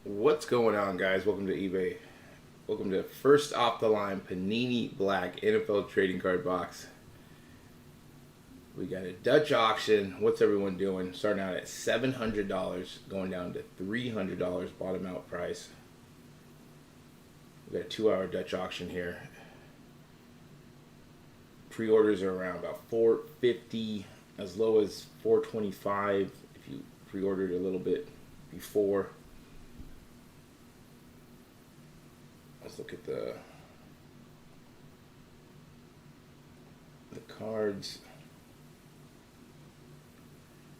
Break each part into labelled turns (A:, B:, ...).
A: What's going on, guys? Welcome to eBay. Welcome to first off the line Panini Black NFL trading card box. We got a Dutch auction. What's everyone doing? Starting out at $700, going down to $300 bottom out price. We got a 2-hour Dutch auction here. Pre-orders are around about $450, as low as $425 if you pre-ordered a little bit before. Let's look at the cards.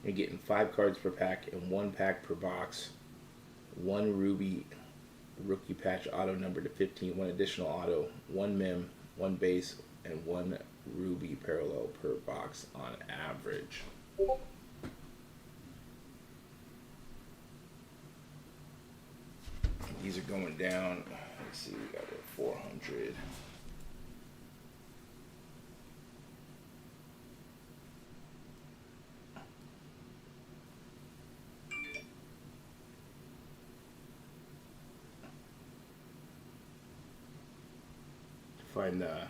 A: You're getting 5 cards per pack and 1 pack per box. 1 Ruby rookie patch auto number to 15, 1 additional auto, 1 mem, 1 base, and 1 Ruby parallel per box on average. These are going down. Let's see, we got a 400. To find the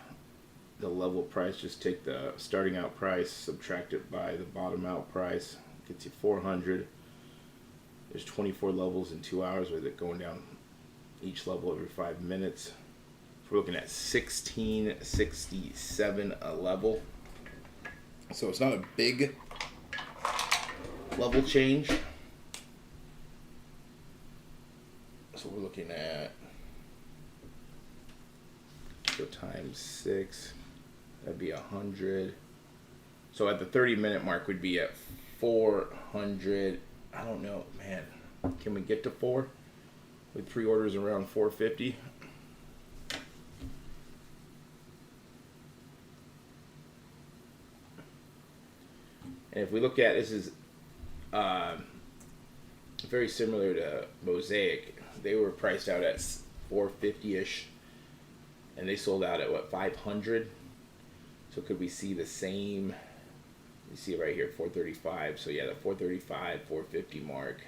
A: level price, just take the starting out price, subtract it by the bottom out price, gets you 400. There's 24 levels in 2 hours with it going down each level every 5 minutes. We're looking at $16.67 a level. So it's not a big level change. So we're looking at, so times 6, that'd be 100. So at the 30-minute mark, we'd be at 400. I don't know, man. Can we get to 4? With pre-orders around 450. And if we look at, this is very similar to Mosaic. They were priced out at 450-ish, and they sold out at what, 500? So could we see the same? You see it right here, 435. So yeah, the 435, 450 mark.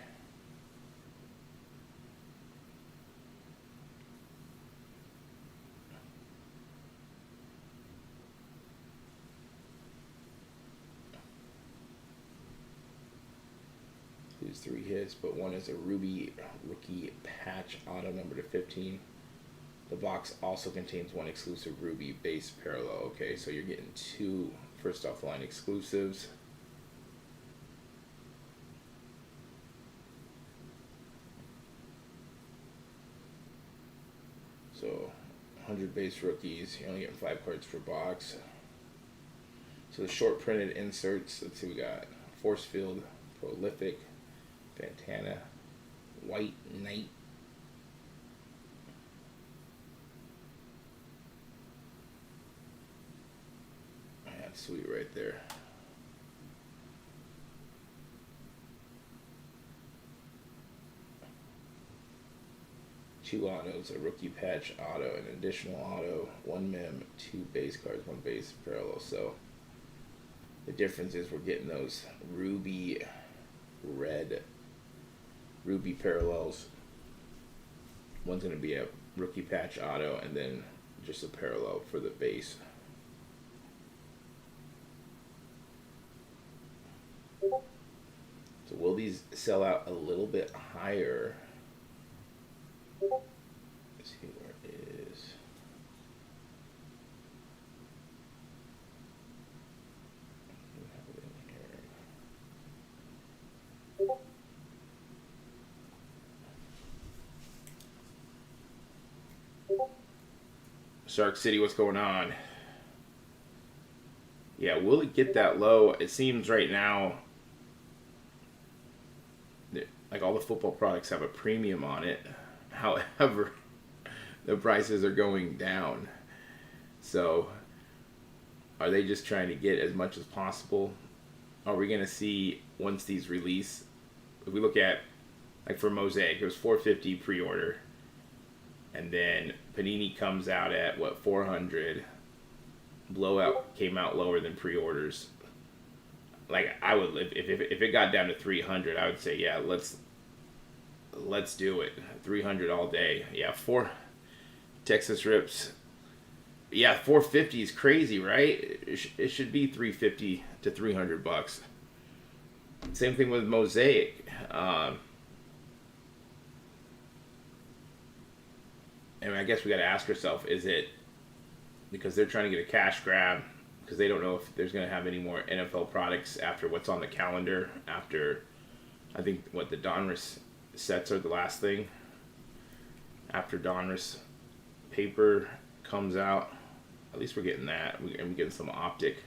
A: These 3 hits, but 1 is a Ruby rookie patch auto number to 15. The box also contains 1 exclusive Ruby base parallel. Okay, so you're getting 2 first off the line exclusives. So 100 base rookies, you're only getting 5 cards per box. So the short printed inserts, let's see, we got Force Field, Prolific, Fantana, White Knight, that's sweet right there. Two autos, a rookie patch auto, an additional auto, 1 mem, 2 base cards, 1 base parallel. So the difference is we're getting those ruby red Ruby parallels. One's going to be a rookie patch auto and then just a parallel for the base. So will these sell out a little bit higher? Let's see where it is. Shark City, what's going on? Yeah, will it get that low? It seems right now, like all the football products have a premium on it. However, the prices are going down. So, are they just trying to get as much as possible? Are we going to see, once these release, if we look at, like for Mosaic, it was $450 pre-order. And then Panini comes out at what, 400. Blowout came out lower than pre-orders. Like I would, if it got down to 300, I would say yeah, let's let's do it. 300 all day. Yeah, four Texas Rips. Yeah, 450 is crazy, right? It should be 350 to 300 bucks. Same thing with Mosaic. And I guess we got to ask ourselves: is it because they're trying to get a cash grab because they don't know if there's going to have any more NFL products after what's on the calendar after I think what the Donruss sets are the last thing after Donruss paper comes out. At least we're getting that. And we're getting some optic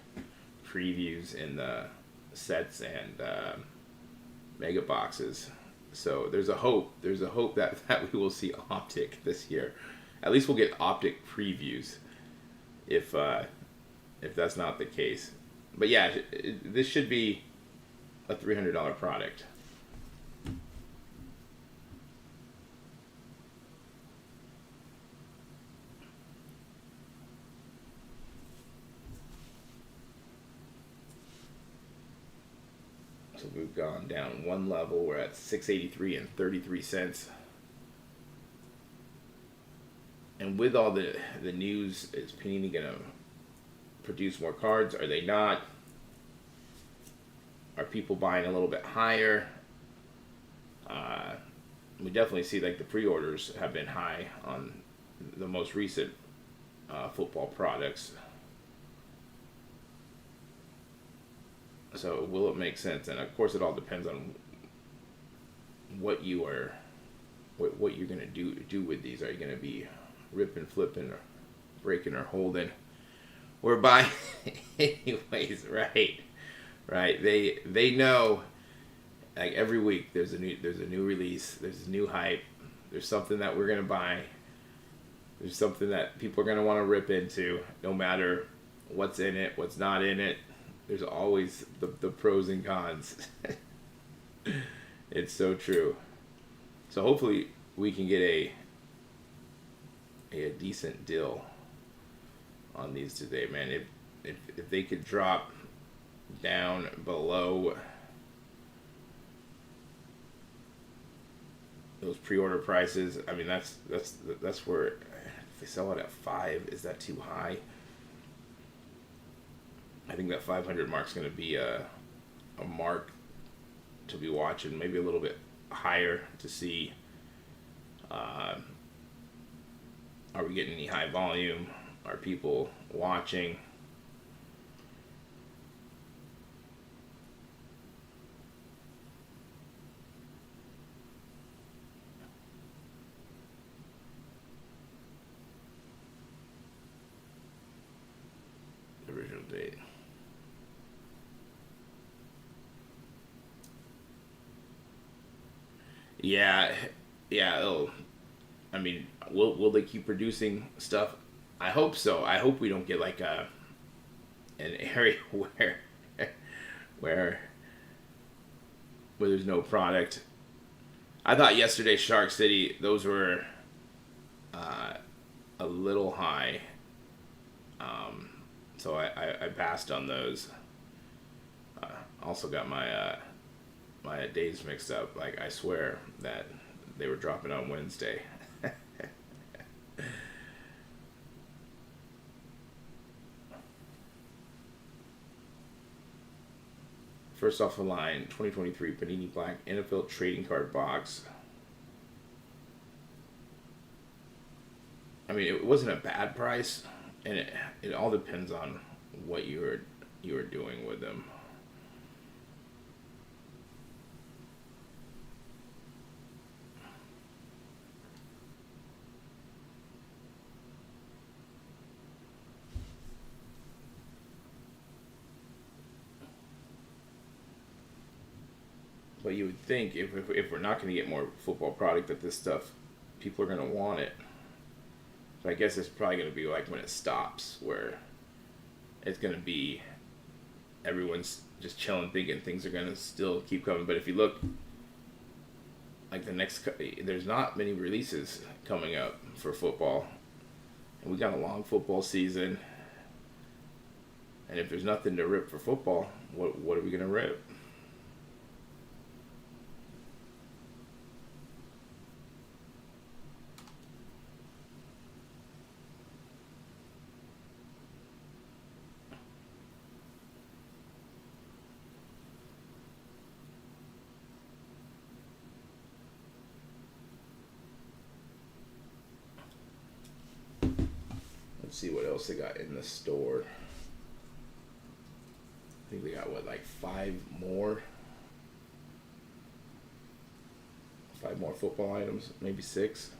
A: previews in the sets and mega boxes. So there's a hope. There's a hope that we will see optic this year. At least we'll get optic previews. If that's not the case, but yeah, this should be a $300 product. So we've gone down one level. We're at $6.83 and 33 cents. And with all the news, is Panini gonna produce more cards? Are they not? Are people buying a little bit higher? We definitely see like the pre-orders have been high on the most recent football products. So will it make sense? And of course, it all depends on what you're gonna do with these. Are you gonna be ripping, flipping, or breaking, or holding? We're buying anyways, right? They know, like every week there's a new release, there's a new hype, there's something that we're gonna buy, there's something that people are gonna want to rip into, no matter what's in it, what's not in it. There's always the pros and cons. It's so true. So hopefully we can get a decent deal on these today, man. If they could drop down below those pre-order prices, I mean that's where if they sell it at 5, is that too high? I think that 500 mark's going to be a mark to be watching, maybe a little bit higher to see. Are we getting any high volume? Are people watching? The original date. Yeah. I mean, will they keep producing stuff? I hope so. I hope we don't get like an area where there's no product. I thought yesterday Shark City, those were a little high, so I passed on those. Also got my days mixed up. Like I swear that they were dropping on Wednesday. First off the line, 2023 Panini Black NFL Trading Card Box. I mean, it wasn't a bad price, and it all depends on what you were doing with them. But you would think if we're not going to get more football product, that this stuff, people are going to want it. So I guess it's probably going to be like when it stops, where it's going to be everyone's just chilling, thinking things are going to still keep coming. But if you look, like there's not many releases coming up for football, and we got a long football season. And if there's nothing to rip for football, what are we going to rip? Let's see what else they got in the store. I think they got what, like 5 more? 5 more football items, maybe 6.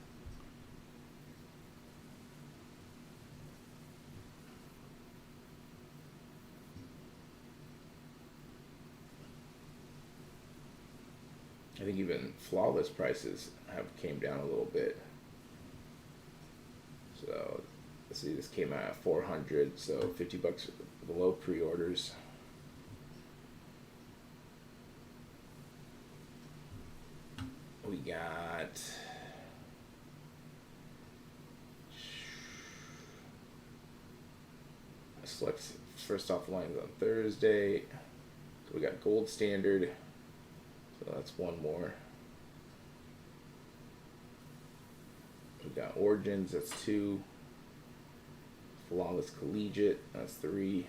A: I think even flawless prices have came down a little bit. So let's see, this came out at 400, so $50 below pre-orders. We got select first off the lines on Thursday. So we got gold standard. So that's 1 more. We got origins, that's 2. Flawless collegiate, that's 3.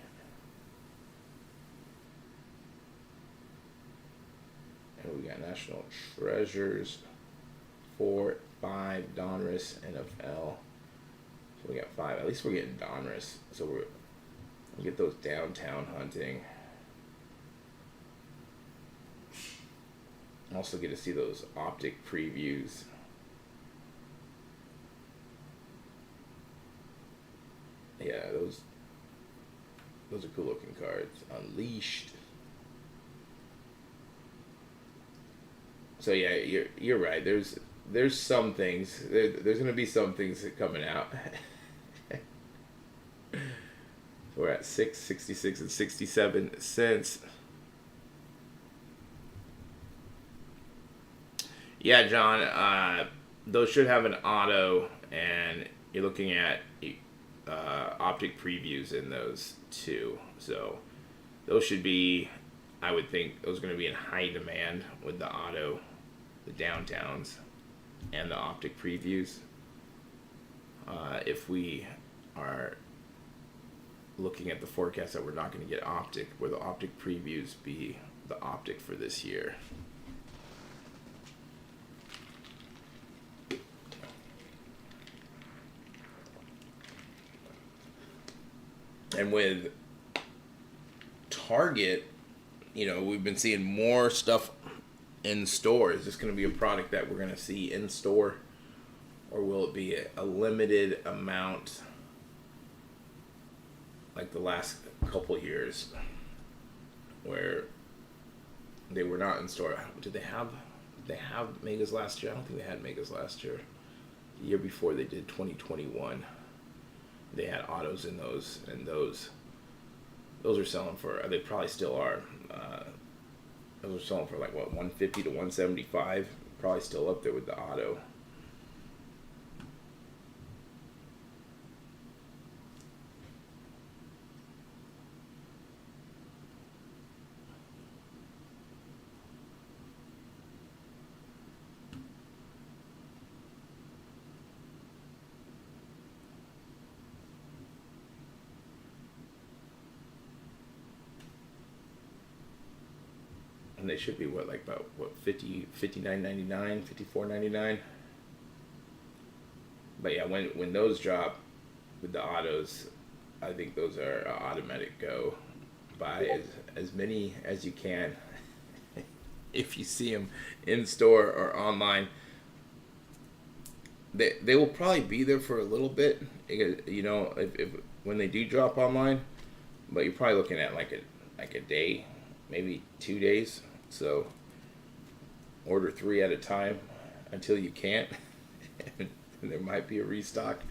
A: And we got national treasures, 4, 5, Donruss, NFL. So we got 5. At least we're getting Donruss. So we'll get those downtown hunting. Also get to see those optic previews. Yeah, those are cool looking cards. Unleashed. So yeah, you're right. There's some things. There's gonna be some things coming out. We're at 6.66 and 67 cents. Yeah, John. Those should have an auto, and you're looking at optic previews in those too. So those should be, I would think, those are going to be in high demand with the auto, the downtowns, and the optic previews. If we are looking at the forecast that we're not going to get optic, where the optic previews be the optic for this year. And with Target, we've been seeing more stuff in store. Is this going to be a product that we're going to see in store? Or will it be a limited amount like the last couple years where they were not in store? Did they have megas last year? I don't think they had megas last year. The year before they did 2021. They had autos in those, and those are selling for, they probably still are, those are selling for like what, 150 to 175, probably still up there with the auto. And they should be about 59.99, 54.99. But yeah, when those drop with the autos, I think those are automatic go. Buy as many as you can if you see them in store or online. They will probably be there for a little bit, if when they do drop online, but you're probably looking at like a day, maybe 2 days. So order 3 at a time until you can't, and there might be a restock.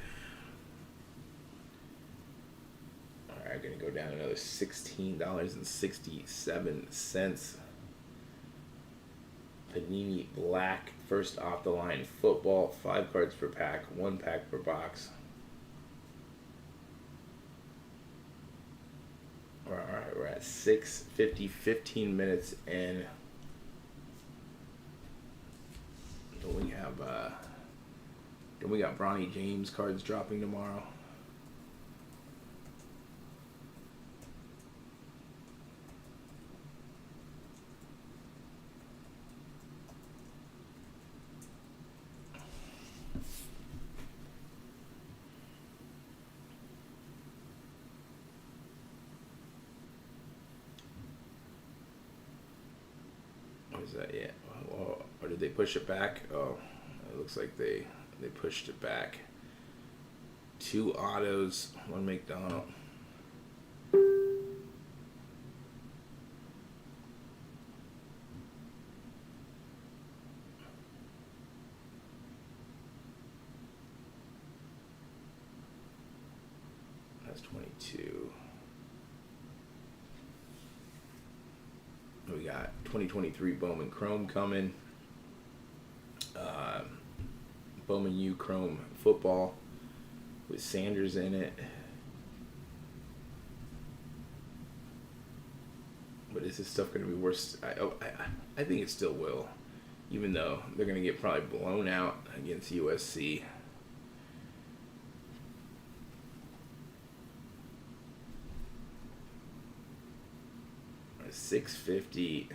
A: All right, I'm gonna go down another $16.67. Panini Black, first off the line football, 5 cards per pack, 1 pack per box. All right, we're at 6:50, 15 minutes in. Then we got Bronny James cards dropping tomorrow. Is that yeah? Or did they push it back? Oh, it looks like they pushed it back. 2 autos, 1 McDonald. That's 22. We got 2023 Bowman Chrome coming. Bowman U Chrome football with Sanders in it. But is this stuff going to be worse? I think it still will, even though they're going to get probably blown out against USC. $650.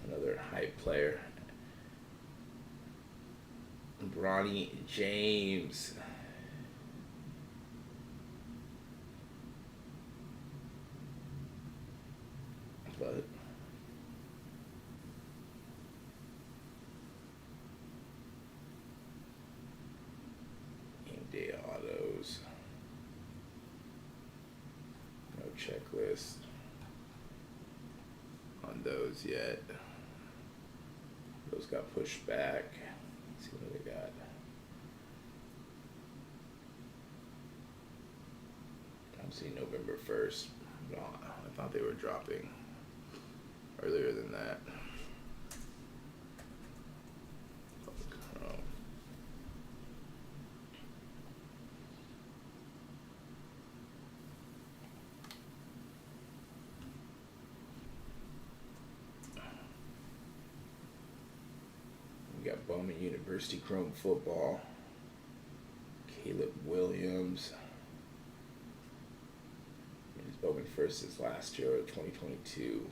A: Another hype player. Bronny James. But game day autos. No checklist on those yet. Those got pushed back. Let's see what we got. I'm seeing November 1st. No, I thought they were dropping earlier than that. We got Bowman University Chrome football. Caleb Williams. His Bowman first is last year, 2022.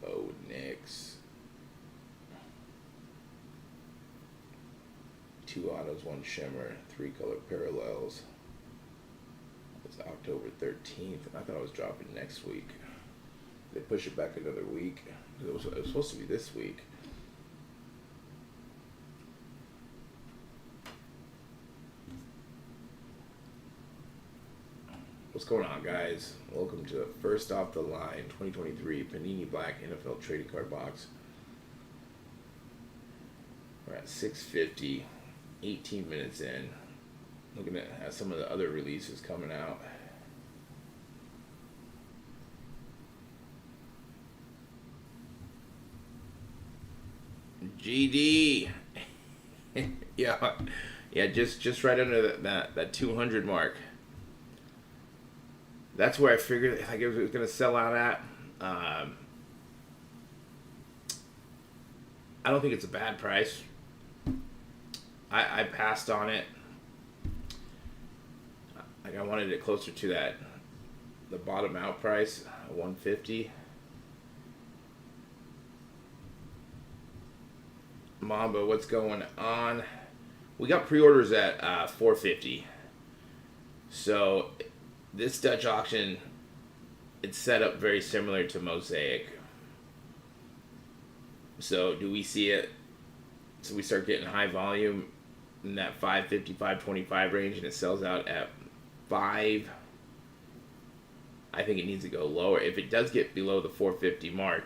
A: Bo Nix. 2 autos, 1 shimmer, 3 color parallels. It's October 13th. I thought it was dropping next week. They push it back another week. It was supposed to be this week. What's going on, guys? Welcome to First Off the Line 2023 Panini Black NFL Trading Card Box. We're at 6:50, 18 minutes in. Looking at some of the other releases coming out. GD. yeah, just right under that 200 mark. That's where I figured it was going to sell out at. I don't think it's a bad price. I passed on it. Like I wanted it closer to the bottom out price, $150. Mamba, what's going on? We got pre-orders at $450. So this Dutch auction, it's set up very similar to Mosaic. So do we see it? So we start getting high volume in that 550, 525 range, and it sells out at 5. I think it needs to go lower. If it does get below the 450 mark,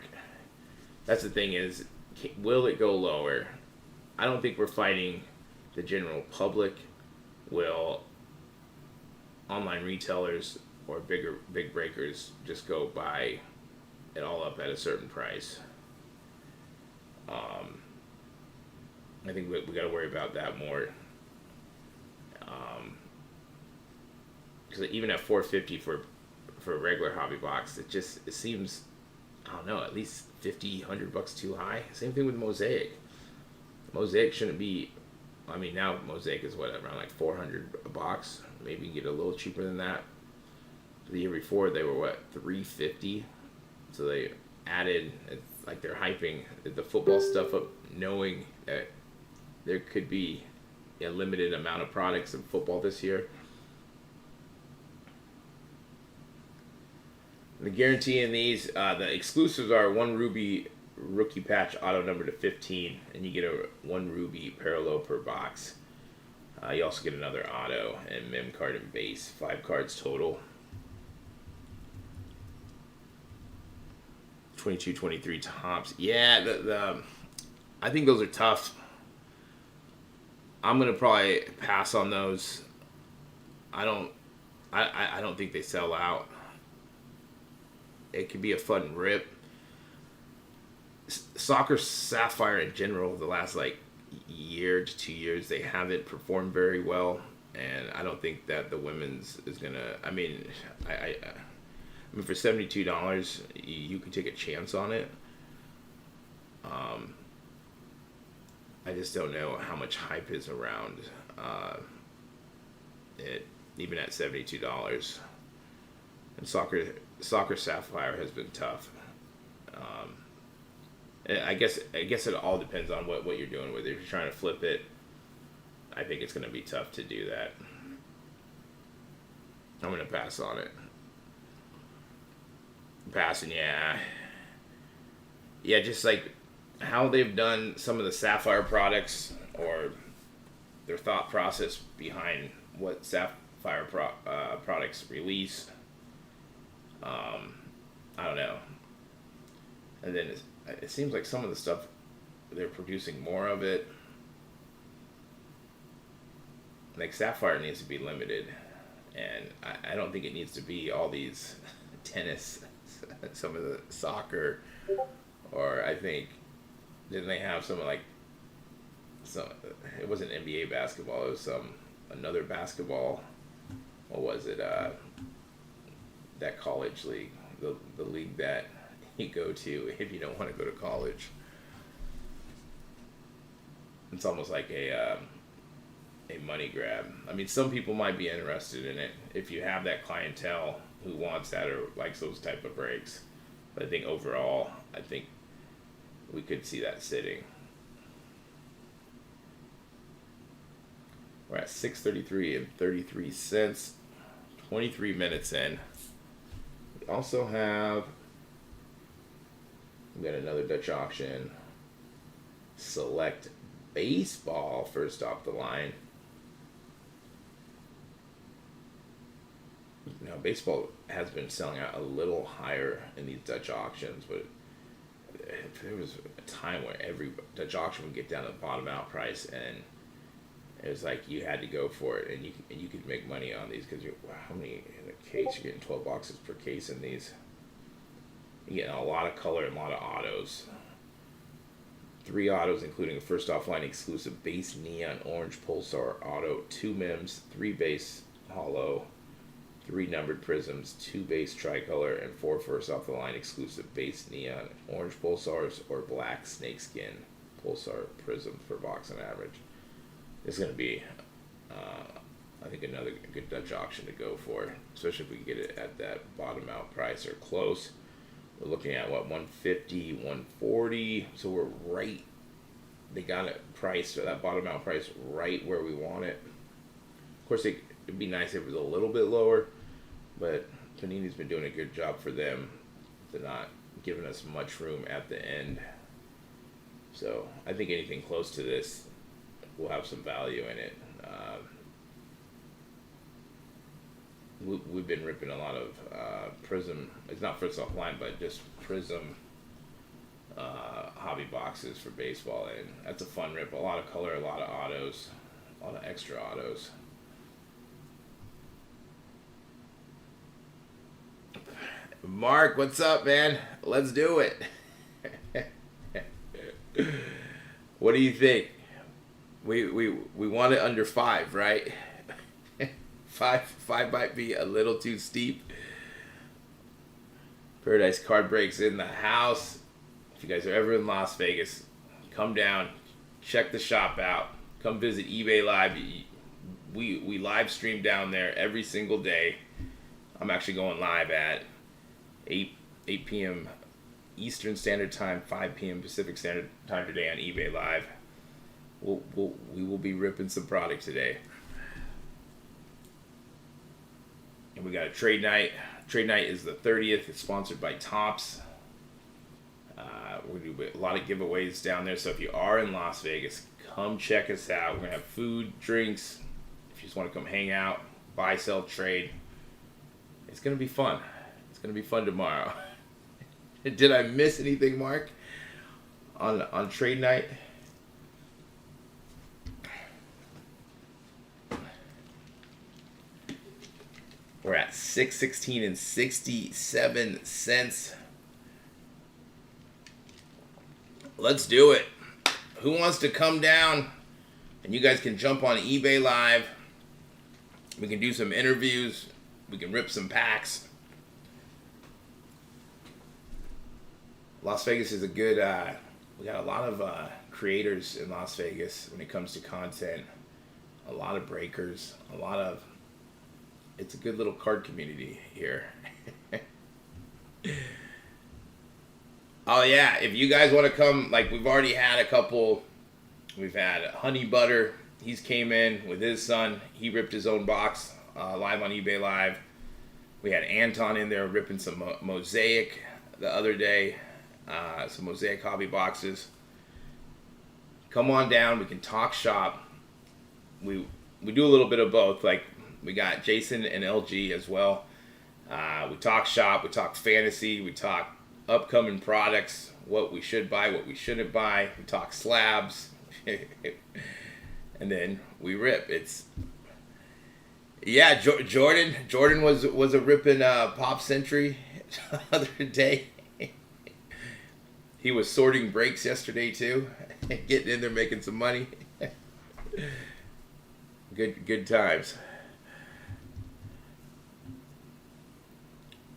A: that's the thing is, will it go lower? I don't think we're fighting the general public. Will online retailers or big breakers just go buy it all up at a certain price? I think we got to worry about that more. Because even at $450 for a regular hobby box, it seems, I don't know, at least $50, $100 too high. Same thing with Mosaic. Mosaic shouldn't be. I mean, now Mosaic is what, around like $400 a box. Maybe you can get a little cheaper than that. The year before they were what, $350. So they added, like they're hyping the football stuff up, knowing that there could be a limited amount of products in football this year. The guarantee in these, the exclusives are 1 Ruby rookie patch auto number to 15, and you get a 1 Ruby parallel per box. You also get another auto and mem card and base, 5 cards total. 22, 23 tops. Yeah, the I think those are tough. I'm gonna probably pass on those. I don't think they sell out. It could be a fun rip. Soccer Sapphire in general, the last like year to 2 years, they haven't performed very well, and I don't think that the women's is gonna. I mean, I mean, for $72, you can take a chance on it. I just don't know how much hype is around it, even at $72. And Soccer Sapphire has been tough. I guess it all depends on what you're doing with it. If you're trying to flip it, I think it's going to be tough to do that. I'm going to pass on it. Passing, yeah. Yeah, just like how they've done some of the Sapphire products, or their thought process behind what Sapphire products release. I don't know. And then it seems like some of the stuff, they're producing more of it. Like Sapphire needs to be limited, and I don't think it needs to be all these tennis, some of the soccer, or I think, didn't they have some like, it wasn't NBA basketball, it was another basketball, what was it, that college league, the league that you go to if you don't want to go to college. It's almost like a money grab. I mean, some people might be interested in it if you have that clientele who wants that or likes those type of breaks. But I think overall, I think we could see that sitting. We're at 6:33 and 33 cents. 23 minutes in. We also have, we got another Dutch auction. Select baseball first off the line. Now, baseball has been selling out a little higher in these Dutch auctions, but there was a time where every Dutch auction would get down to the bottom out price, and it was like you had to go for it, and you could make money on these because how many in a case? You're getting 12 boxes per case in these. You're getting a lot of color and a lot of autos. 3 autos, including a first offline exclusive base neon orange Pulsar auto, 2 mems, 3 base hollow, 3 numbered prisms, 2 base tricolor, and 4 first off the line exclusive base neon orange Pulsars or black snakeskin Pulsar prisms per box on average. It's going to be, I think, another good Dutch auction to go for, especially if we get it at that bottom out price or close. We're looking at what, 150, 140. So we're right. They got it priced, or that bottom out price, right where we want it. Of course, it'd be nice if it was a little bit lower, but Panini's been doing a good job for them. They're not giving us much room at the end. So I think anything close to this will have some value in it. We've been ripping a lot of Prism. It's not first offline, but just Prism hobby boxes for baseball, and that's a fun rip. A lot of color, a lot of autos, a lot of extra autos. Mark, what's up, man? Let's do it. What do you think? We want it under 5, right? 5 might be a little too steep. Paradise Card Breaks in the house. If you guys are ever in Las Vegas, come down, check the shop out. Come visit eBay Live. We live stream down there every single day. I'm actually going live at 8 p.m. Eastern Standard Time, 5 p.m. Pacific Standard Time today on eBay Live. We will be ripping some product today. And we got a trade night. Trade night is the 30th. It's sponsored by Topps. We're going to do a lot of giveaways down there. So if you are in Las Vegas, come check us out. We're going to have food, drinks. If you just want to come hang out, buy, sell, trade. It's going to be fun. It's going to be fun tomorrow. Did I miss anything, Mark, on trade night? We're at 616 and 67 cents. Let's do it. Who wants to come down? And you guys can jump on eBay Live. We can do some interviews. We can rip some packs. Las Vegas is a good, we got a lot of creators in Las Vegas when it comes to content. A lot of breakers. It's a good little card community here. Oh yeah, if you guys want to come, like we've already had a couple. We've had Honey Butter. He's came in with his son. He ripped his own box live on eBay Live. We had Anton in there ripping some Mosaic the other day. Some Mosaic hobby boxes. Come on down. We can talk shop. We do a little bit of both. Like we got Jason and LG as well. We talk shop. We talk fantasy. We talk upcoming products, what we should buy, what we shouldn't buy. We talk slabs, and then we rip. It's Jordan was a ripping Pop Century the other day. He was sorting breaks yesterday too, getting in there making some money. Good times.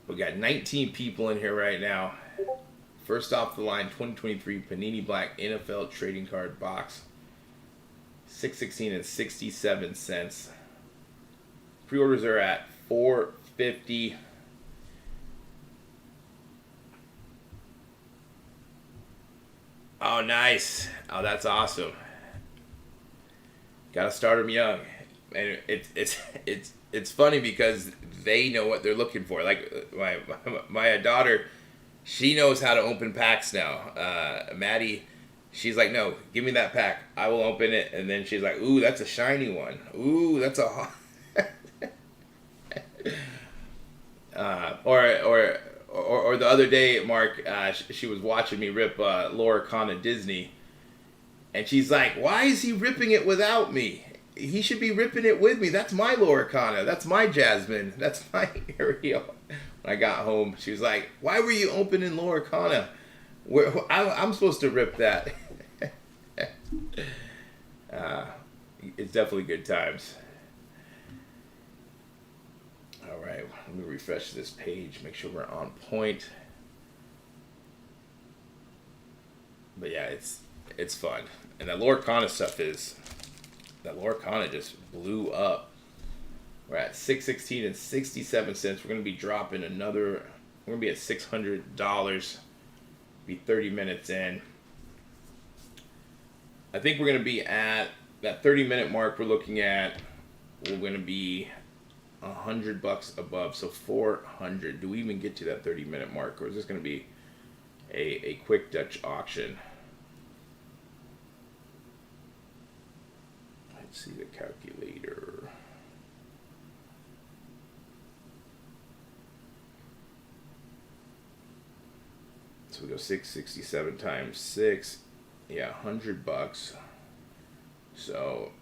A: We got 19 people in here right now. First off the line, 2023 Panini Black NFL Trading Card Box. 616 and 67 cents. Pre-orders are at $4.50. Oh, nice. Oh, that's awesome. Gotta start them young. And it's funny because they know what they're looking for. Like my daughter, she knows how to open packs now. Maddie, she's like, no, give me that pack. I will open it. And then she's like, ooh, that's a shiny one. Ooh, that's a or the other day, Mark, she was watching me rip Laura Khan Disney, and she's like, why is he ripping it without me? He should be ripping it with me. That's my Loracana. That's my Jasmine. That's my Ariel. When I got home, she was like, why were you opening Loracana? I'm supposed to rip that. It's definitely good times. All right, let me refresh this page, make sure we're on point. But yeah, it's fun. And that Loracana stuff that Loracana just blew up. We're at $616 and 67 cents. We're going to be dropping another, we're going to be at $600. Be 30 minutes in. I think we're going to be at that 30-minute mark we're looking at. We're going to be $100 above, so 400. Do we even get to that 30-minute mark, or is this going to be a quick Dutch auction? Let's see the calculator. So we go 667 times 6. Yeah, $100. So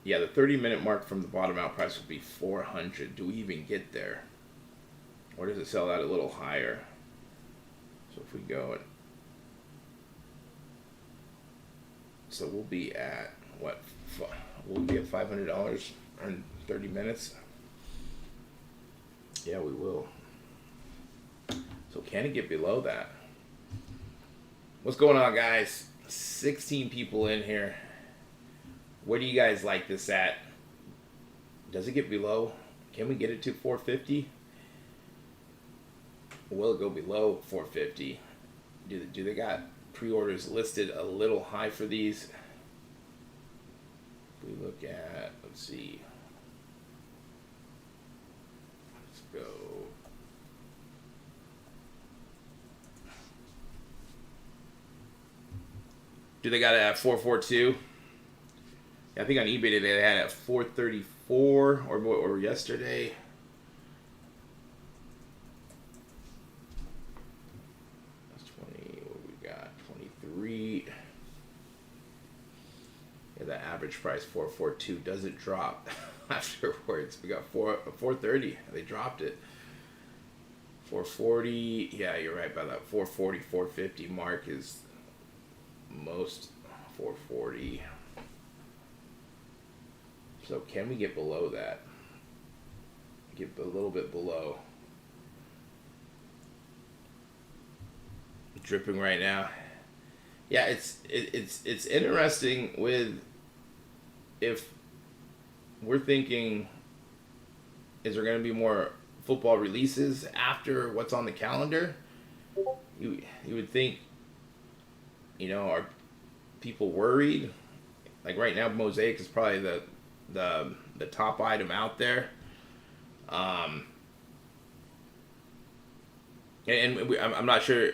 A: yeah, the 30-minute mark from the bottom out price would be 400. Do we even get there? Or does it sell out a little higher? So if we go, so we'll be at what? We'll be at $500 in 30 minutes. Yeah, we will. So can it get below that? What's going on, guys? 16 people in here. Where do you guys like this at? Does it get below? Can we get it to 450? Will it go below 450? Do they got pre-orders listed a little high for these? If we look at, let's see. Let's go. Do they got it at 442? Yeah, I think on eBay today they had it at 434 or yesterday. That's 20. What we got? 23. Yeah, the average price 442 doesn't drop afterwards. We got 430. They dropped it. 440. Yeah, you're right. By that 440, 450 mark is most 440. So can we get below that? Get a little bit below. Dripping right now. Yeah, it's interesting with, if we're thinking, is there going to be more football releases after what's on the calendar? You would think, are people worried? Like right now, Mosaic is probably the top item out there. I'm not sure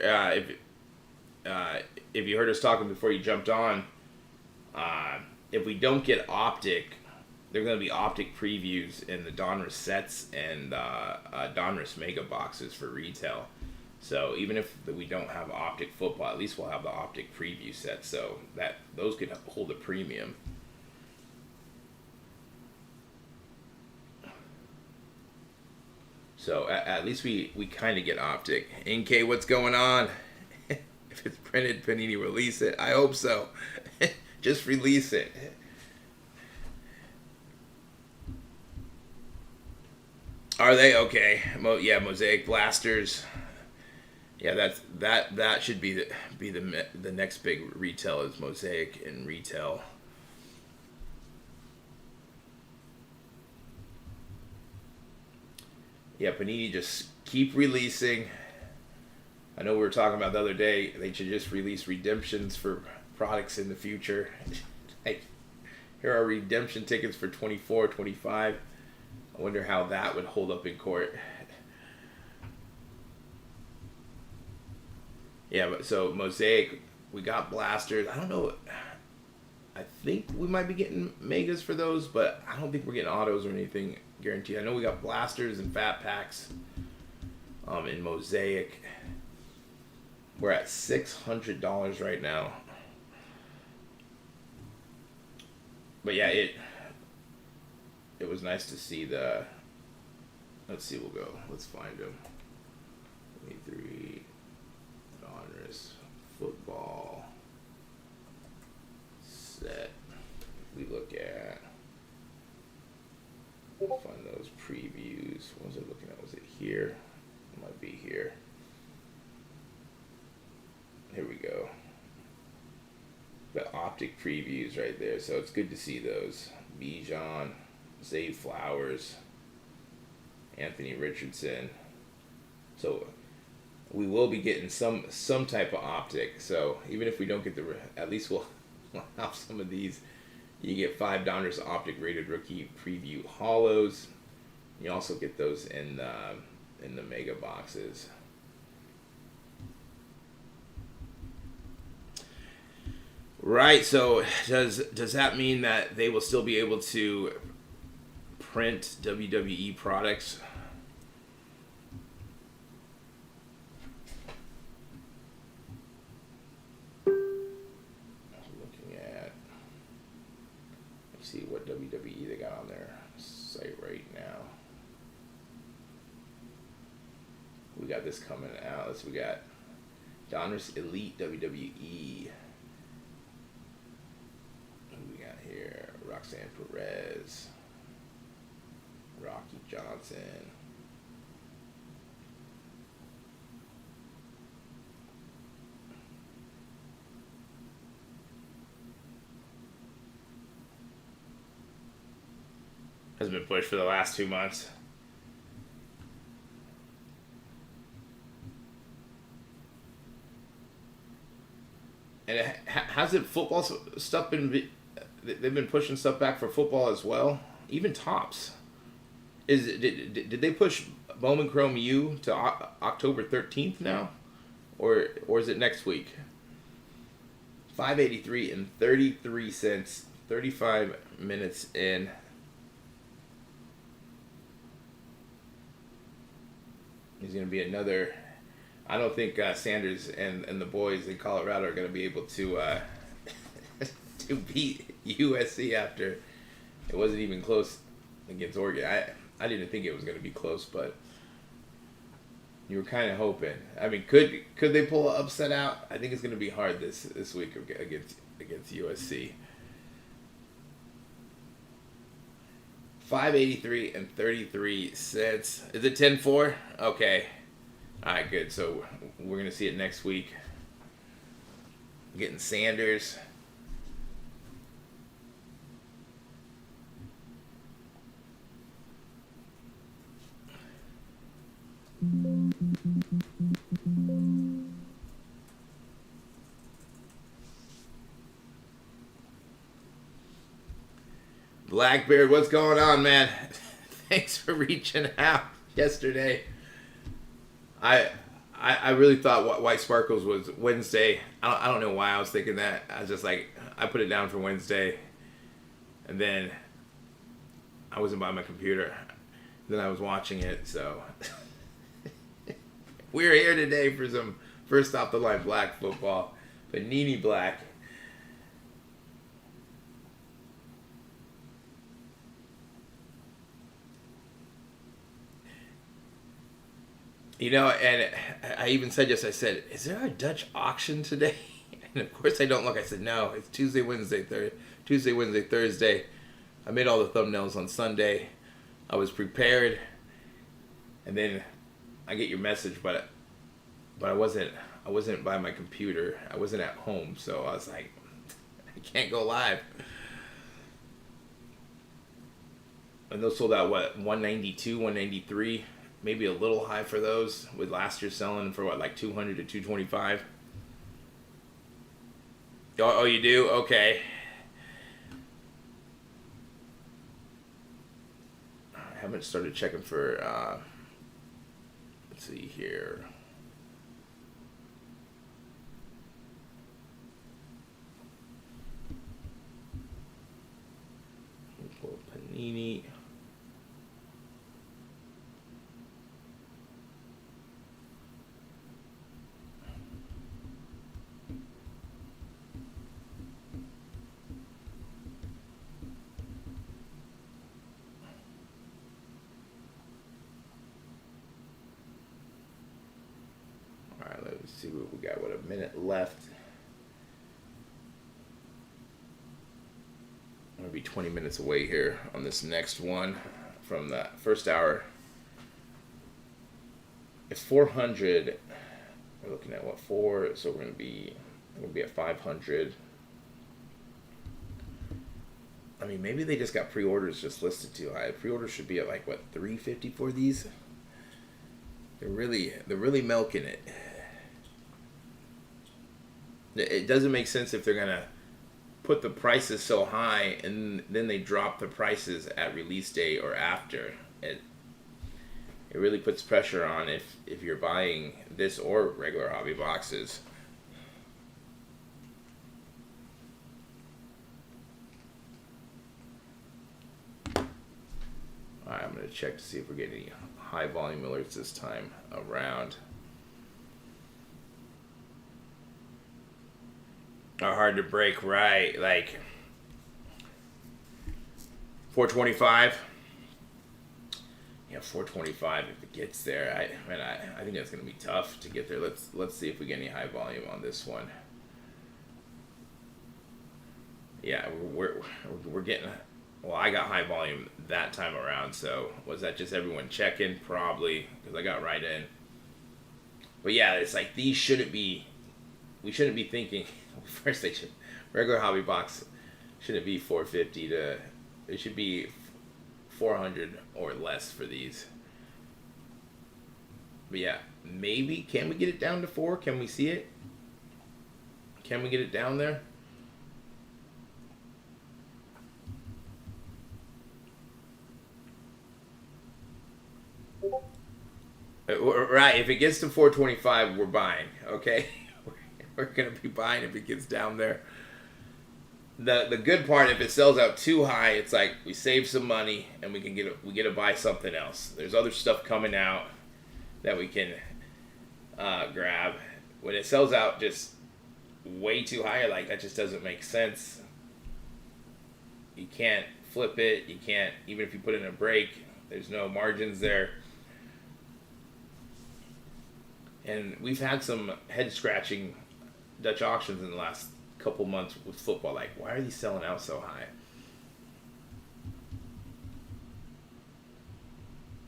A: if you heard us talking before you jumped on. If we don't get Optic, there are going to be Optic previews in the Donruss sets and Donruss mega boxes for retail. So even if we don't have Optic football, at least we'll have the Optic preview set, so that those could hold a premium. So at least we kind of get Optic. NK, what's going on? If it's printed, Panini release it. I hope so. Just release it. Are they okay? Yeah, Mosaic Blasters. Yeah, that should be the next big retail is Mosaic and retail. Yeah, Panini just keep releasing. I know we were talking about the other day, they should just release redemptions for products in the future. Like, here are redemption tickets for 24, 25. I wonder how that would hold up in court. Yeah, so Mosaic, we got Blasters. I don't know. I think we might be getting Megas for those, but I don't think we're getting autos or anything guaranteed. I know we got Blasters and Fat Packs in Mosaic. We're at $600 right now. But yeah, it was nice to see the. Let's see, we'll go. Let's find them. 23 Donruss football set. We look at. We'll find those previews. What was I looking at? Was it here? It might be here. Here we go. The Optic previews right there, so it's good to see those. Bijan, Zay Flowers, Anthony Richardson. So we will be getting some type of Optic. So even if we don't get at least we'll have some of these. You get 5 Donruss Optic rated rookie preview hollows. You also get those in the mega boxes. Right, so does that mean that they will still be able to print WWE products? Looking at, let's see what WWE they got on their site right now. We got this coming out. We got Donruss Elite WWE. Here, Roxanne Perez, Rocky Johnson. Has been pushed for the last 2 months. hasn't football stuff been? They've been pushing stuff back for football as well. Even tops. Did they push Bowman Chrome U to October 13th now, or is it next week? $5.83 35 minutes in. He's going to be another. I don't think Sanders and the boys in Colorado are going to be able to to beat USC after it wasn't even close against Oregon. I didn't think it was going to be close, but you were kind of hoping. I mean, could they pull an upset out? I think it's going to be hard this week against USC. $5.83 Is it 10-4? Okay. All right, good. So we're going to see it next week. Getting Sanders. Blackbeard, what's going on, man? Thanks for reaching out yesterday. I really thought White Sparkles was Wednesday. I don't know why I was thinking that. I was just like, I put it down for Wednesday. And then I wasn't by my computer. Then I was watching it, so. We're here today for some first off the line black football. Panini Black. You know, and I even said yes. I said, "Is there a Dutch auction today?" And of course, I don't look. I said, "No, it's Tuesday, Wednesday, Thursday." I made all the thumbnails on Sunday. I was prepared, and then I get your message, but I wasn't by my computer. I wasn't at home, so I was like, I can't go live. And those sold out 192, 193. Maybe a little high for those, with last year selling for like 200 to 225. Oh, you do? Okay. I haven't started checking for, let's see here. Pull Panini. Let's see what we got. What, a minute left. I'm going to be 20 minutes away here on this next one from the first hour. It's 400. We're looking at what, 4? So we're going to be at 500. I mean, maybe they just got pre-orders just listed too high. Pre-orders should be at like what, 350 for these. They're really milking it. It doesn't make sense if they're gonna put the prices so high and then they drop the prices at release date or after. It really puts pressure on if you're buying this or regular hobby boxes. Alright, I'm gonna check to see if we're getting any high volume alerts this time around. Are hard to break, right? Like 425. Yeah, 425 if it gets there. I think that's gonna be tough to get there. Let's see if we get any high volume on this one. Yeah, we're getting. Well, I got high volume that time around. So was that just everyone checking? Probably, because I got right in. But yeah, it's like these shouldn't be. We shouldn't be thinking. First, they should regular hobby box shouldn't be 450 to. It should be 400 or less for these. But yeah, maybe can we get it down to 4? Can we see it? Can we get it down there? Right. If it gets to 425, we're buying. Okay, we're gonna be buying if it gets down there. The good part, if it sells out too high, it's like we save some money and we get to buy something else. There's other stuff coming out that we can grab. When it sells out just way too high, like that just doesn't make sense. You can't flip it. You can't, even if you put in a break, there's no margins there. And we've had some head scratching Dutch auctions in the last couple months with football. Like, why are these selling out so high?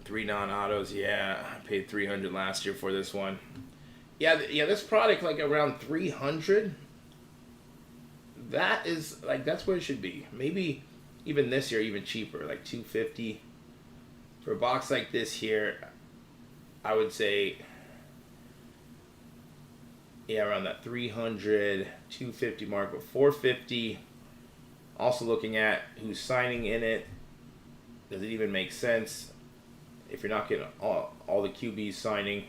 A: 3 non-autos, yeah. I paid $300 last year for this one. Yeah, this product, like around 300. That is, like, that's where it should be. Maybe even this year, even cheaper, like 250. For a box like this here, I would say, yeah, around that 300, 250 mark, but 450. Also looking at who's signing in it. Does it even make sense? If you're not getting all the QBs signing,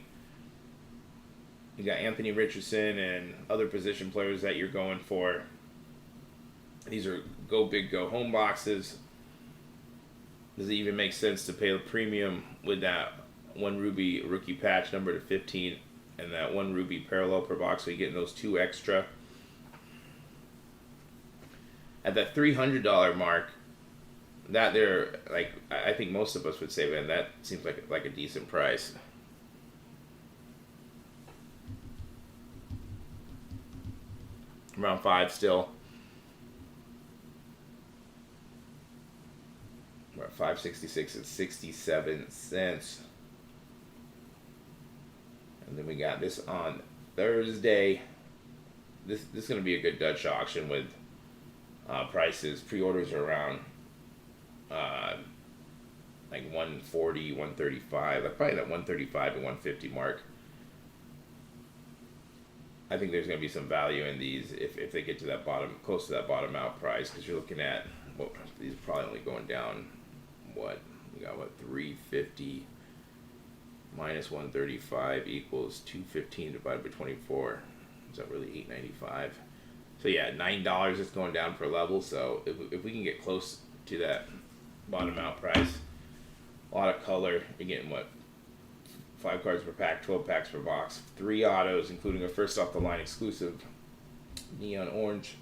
A: you got Anthony Richardson and other position players that you're going for. These are go big, go home boxes. Does it even make sense to pay a premium with that one Ruby rookie patch number to 15 and that one Ruby parallel per box, so you're getting those 2 extra? At that $300 mark, that there, like, I think most of us would say, man, that seems like a decent price. Around 5 still. We're at 566 and 67 cents. And then we got this on Thursday. This is going to be a good Dutch auction with prices. Pre-orders are around like 140, 135. Like probably that 135 to 150 mark. I think there's going to be some value in these if they get to that bottom, close to that bottom out price, because you're looking at, well, these are probably only going down, what, we got, what, 350 minus 135 equals 215 divided by 24. Is that really 895? So yeah, $9 is going down per level. So if we can get close to that bottom out price, a lot of color, you're getting what, 5 cards per pack, 12 packs per box, 3 autos, including a first off the line exclusive neon orange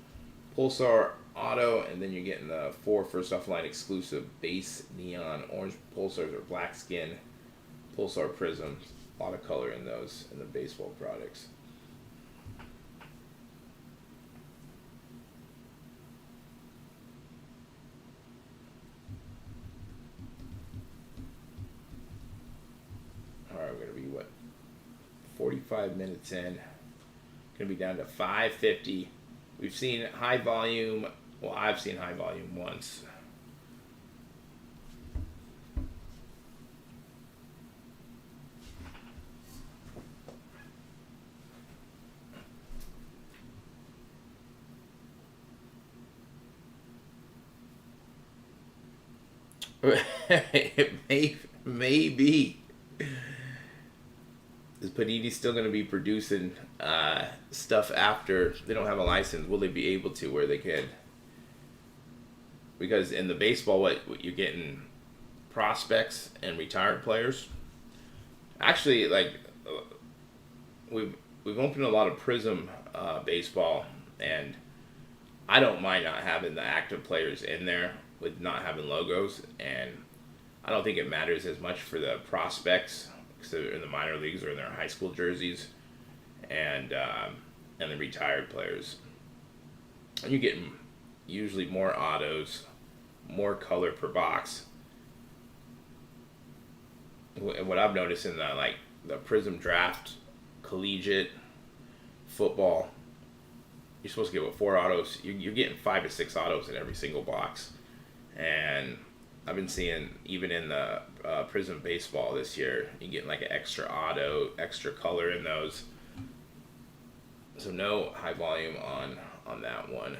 A: Pulsar auto, and then you're getting the 4 first off the line exclusive base neon orange Pulsars or black skin Pulsar prisms. A lot of color in those in the baseball products. Alright, we're going to be, what, 45 minutes in. Going to be down to 550. We've seen high volume. Well, I've seen high volume once. It may be. Is Panini still going to be producing stuff after they don't have a license? Will they be able to, where they can? Because in the baseball, what you're getting prospects and retired players. Actually, like we've opened a lot of Prism baseball, and I don't mind not having the active players in there with not having logos, and I don't think it matters as much for the prospects because they're in the minor leagues or in their high school jerseys, and the retired players. And you're getting usually more autos, more color per box. And what I've noticed in the Prism draft, collegiate football, you're supposed to get 4 autos. You're getting 5 to 6 autos in every single box. And I've been seeing, even in the Prism baseball this year, you get like an extra auto, extra color in those. So no high volume on that one.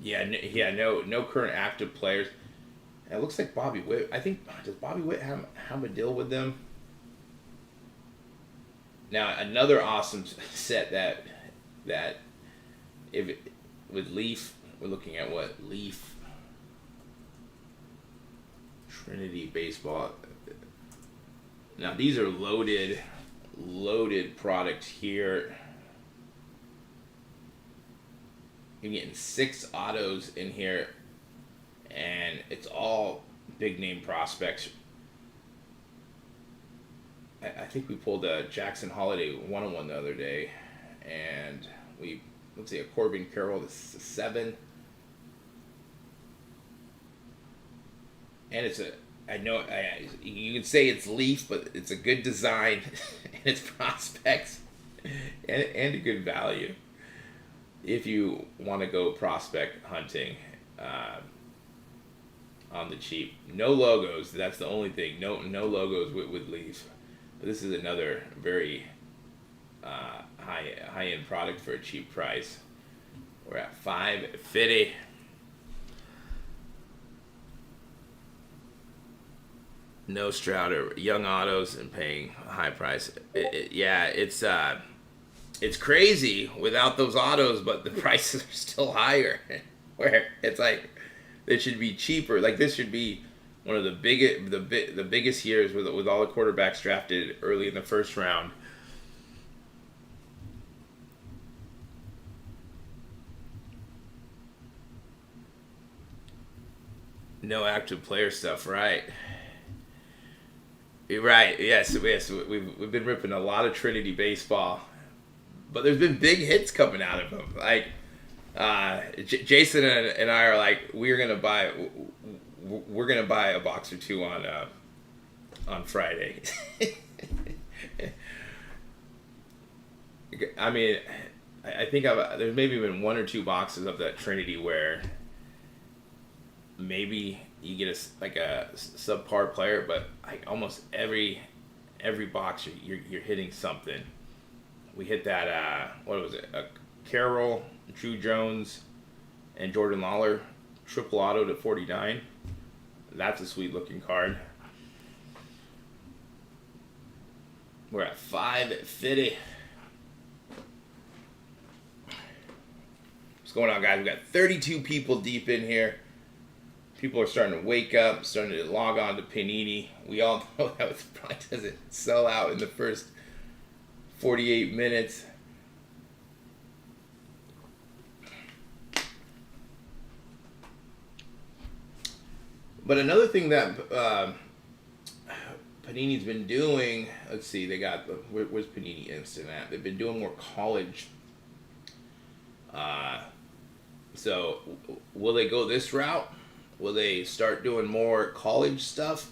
A: Yeah, no current active players. And it looks like Bobby Witt. I think does Bobby Witt have a deal with them? Now another awesome set that if it, with Leaf, we're looking at what Leaf Trinity baseball. Now these are loaded product here. You're getting 6 autos in here, and it's all big name prospects. I think we pulled a Jackson Holiday 101 the other day, and let's see, a Corbin Carroll, this is a 7. And you can say it's Leaf, but it's a good design, and it's prospects, and a good value. If you want to go prospect hunting on the cheap. No logos, that's the only thing. No logos with Leaf. But this is another very high-end product for a cheap price. We're at $5.50. No Strouder, young autos, and paying a high price. It's crazy without those autos, but the prices are still higher. Where it's like it should be cheaper. Like this should be one of the biggest years with all the quarterbacks drafted early in the first round. No active player stuff, right? You're right. Yes. We've been ripping a lot of Trinity baseball, but there's been big hits coming out of them. Like Jason and I are like, we're gonna buy a box or two on Friday. I mean, I think there's maybe been 1 or 2 boxes of that Trinity where maybe you get a subpar player, but like almost every box you're hitting something. We hit that what was it? Carroll, Drew Jones, and Jordan Lawler triple auto to 49. That's a sweet looking card. We're at $5.50. What's going on, guys? We got 32 people deep in here. People are starting to wake up, starting to log on to Panini. We all know that it probably doesn't sell out in the first 48 minutes. But another thing that Panini's been doing, let's see, they got, where's Panini Instant at? They've been doing more college. So will they go this route? Will they start doing more college stuff?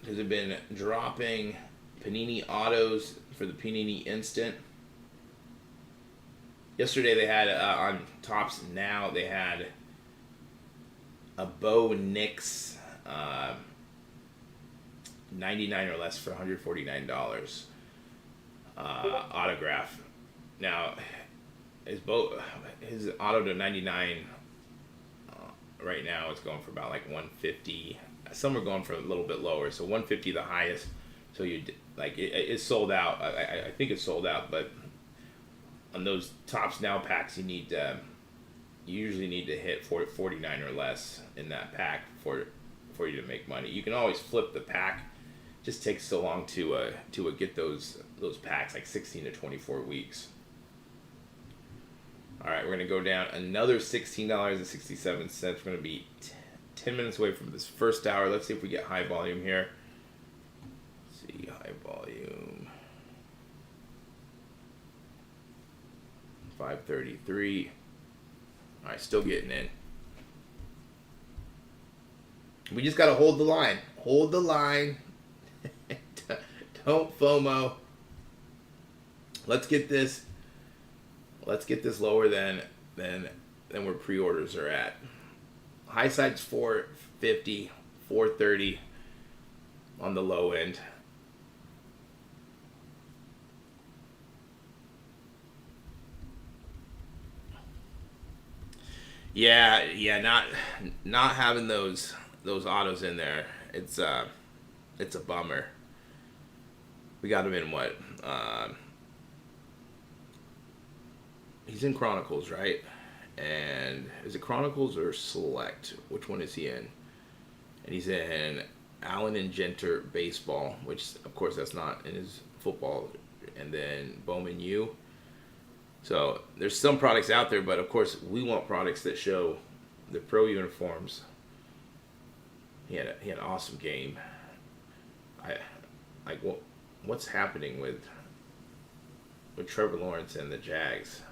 A: Because they've been dropping Panini autos for the Panini Instant. Yesterday they had on Tops Now, they had a Bo Nix 99 or less for $149 autograph. Now his auto to 99 right now is going for about like 150. Some are going for a little bit lower, so 150 the highest. So it's sold out. I think it's sold out, but on those Tops Now packs, you usually need to hit 49 or less in that pack for you to make money. You can always flip the pack. It just takes so long to get those packs, like 16 to 24 weeks. All right, we're going to go down another $16.67. We're going to be 10 minutes away from this first hour. Let's see if we get high volume here. Let's see, high volume. 533. All right, still getting in. We just got to hold the line. Hold the line. Don't FOMO. Let's get this lower than where pre-orders are at. High side's 450, 430 on the low end. Yeah, yeah, not having those autos in there. It's a bummer. We got him in what? He's in Chronicles, right? And is it Chronicles or Select? Which one is he in? And he's in Allen and Genter baseball, which of course that's not in his football. And then Bowman U. So there's some products out there, but of course we want products that show the pro uniforms. He had an awesome game. I like what's happening with Trevor Lawrence and the Jags.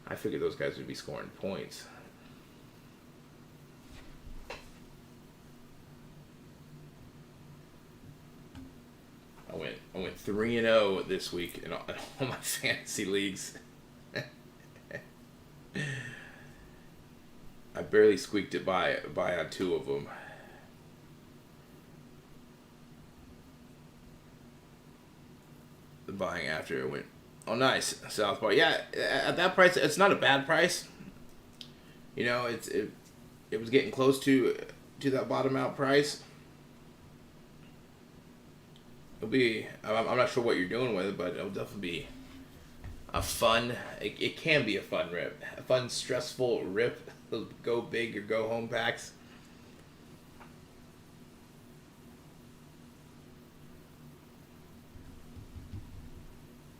A: I figured those guys would be scoring points. I went 3-0 this week in all my fantasy leagues. I barely squeaked it by on two of them. The buying after it went, oh nice, Southpaw. Yeah, at that price, it's not a bad price. You know, it was getting close to that bottom out price. It'll be, I'm not sure what you're doing with it, but it'll definitely be a fun. It can be a fun rip, a fun stressful rip. Those go big or go home packs.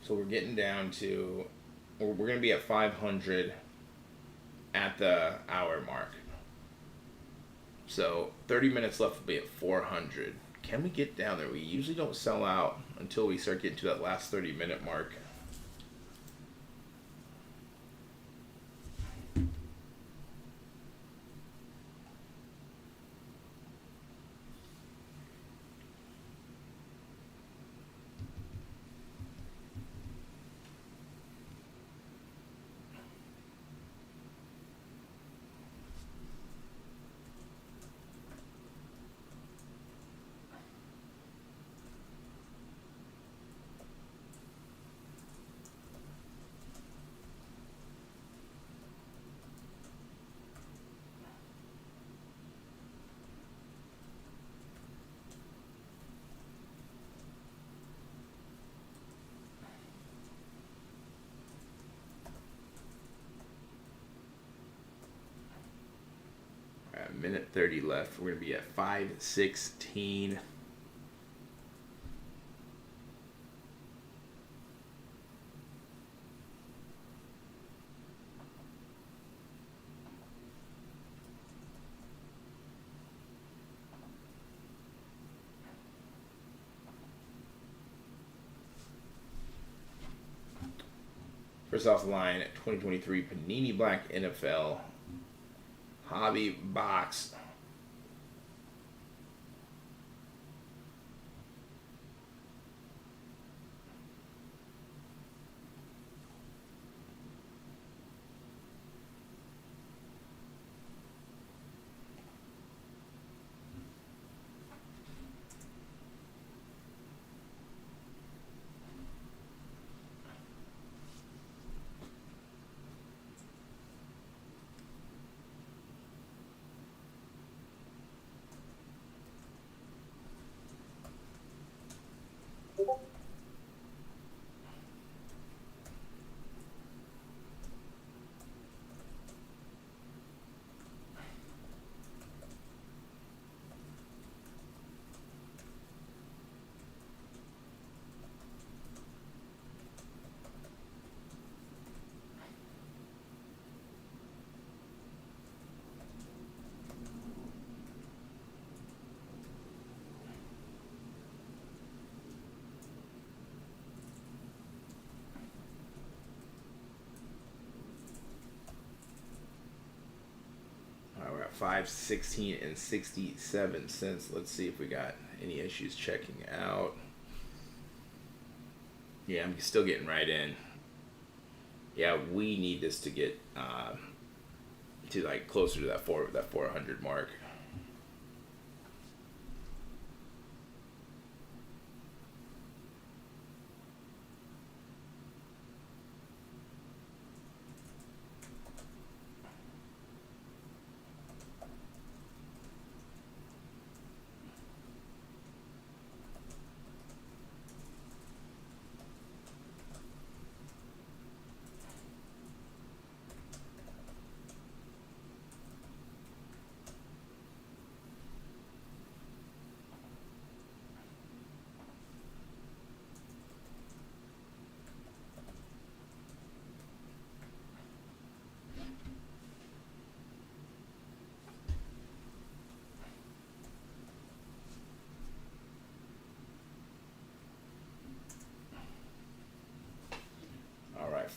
A: So we're getting down to, we're going to be at 500 at the hour mark. So 30 minutes left will be at 400. Can we get down there? We usually don't sell out until we start getting to that last 30-minute mark. Minute 30 left. We're going to be at 5:16. First off the line, 2023 Panini Black NFL Hobby Box. We're at 5:16 and 67 cents. Let's see if we got any issues checking out. Yeah, I'm still getting right in. Yeah, we need this to get to like closer to that 400 mark.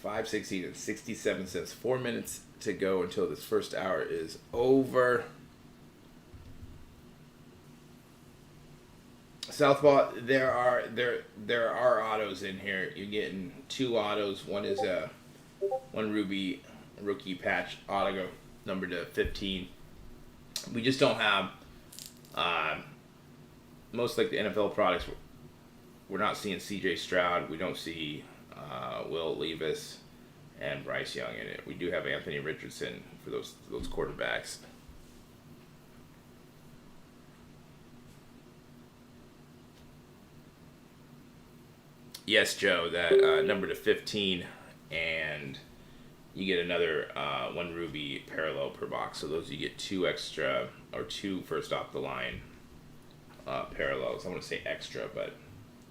A: 5:16 and 67 cents. 4 minutes to go until this first hour is over. Southpaw, there are autos in here. You're getting two autos. One is one Ruby rookie patch auto number to 15. We just don't have most like the NFL products. We're not seeing C.J. Stroud. We don't see Will Levis and Bryce Young in it. We do have Anthony Richardson for those quarterbacks. Yes, Joe, that number to 15, and you get another one Ruby parallel per box. So those you get two extra, or two first off the line parallels. I want to say extra, but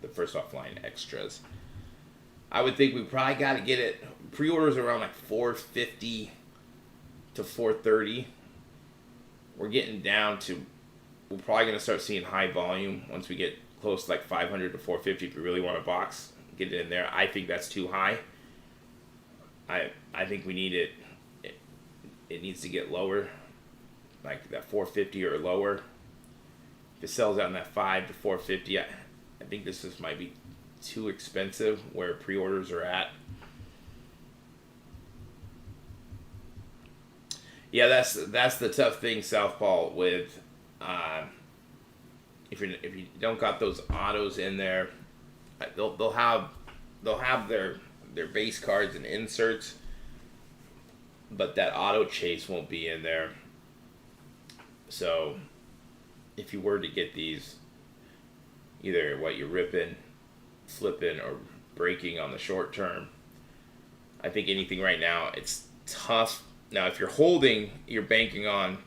A: the first off line extras. I would think we probably got to get it. Pre-orders around like $450 to $430. We're getting down to. We're probably going to start seeing high volume once we get close to like $500 to $450. If you really want a box, get it in there. I think that's too high. I think we need it. It needs to get lower, like that $450 or lower. If it sells out in that $500 to $450, I think this might be too expensive where pre-orders are at. Yeah, that's the tough thing, Southpaw, with if you don't got those autos in there, they'll have their base cards and inserts, but that auto chase won't be in there. So if you were to get these, either what you're ripping, flipping, or breaking on the short term, I think anything right now, it's tough. Now, if you're holding, you're banking on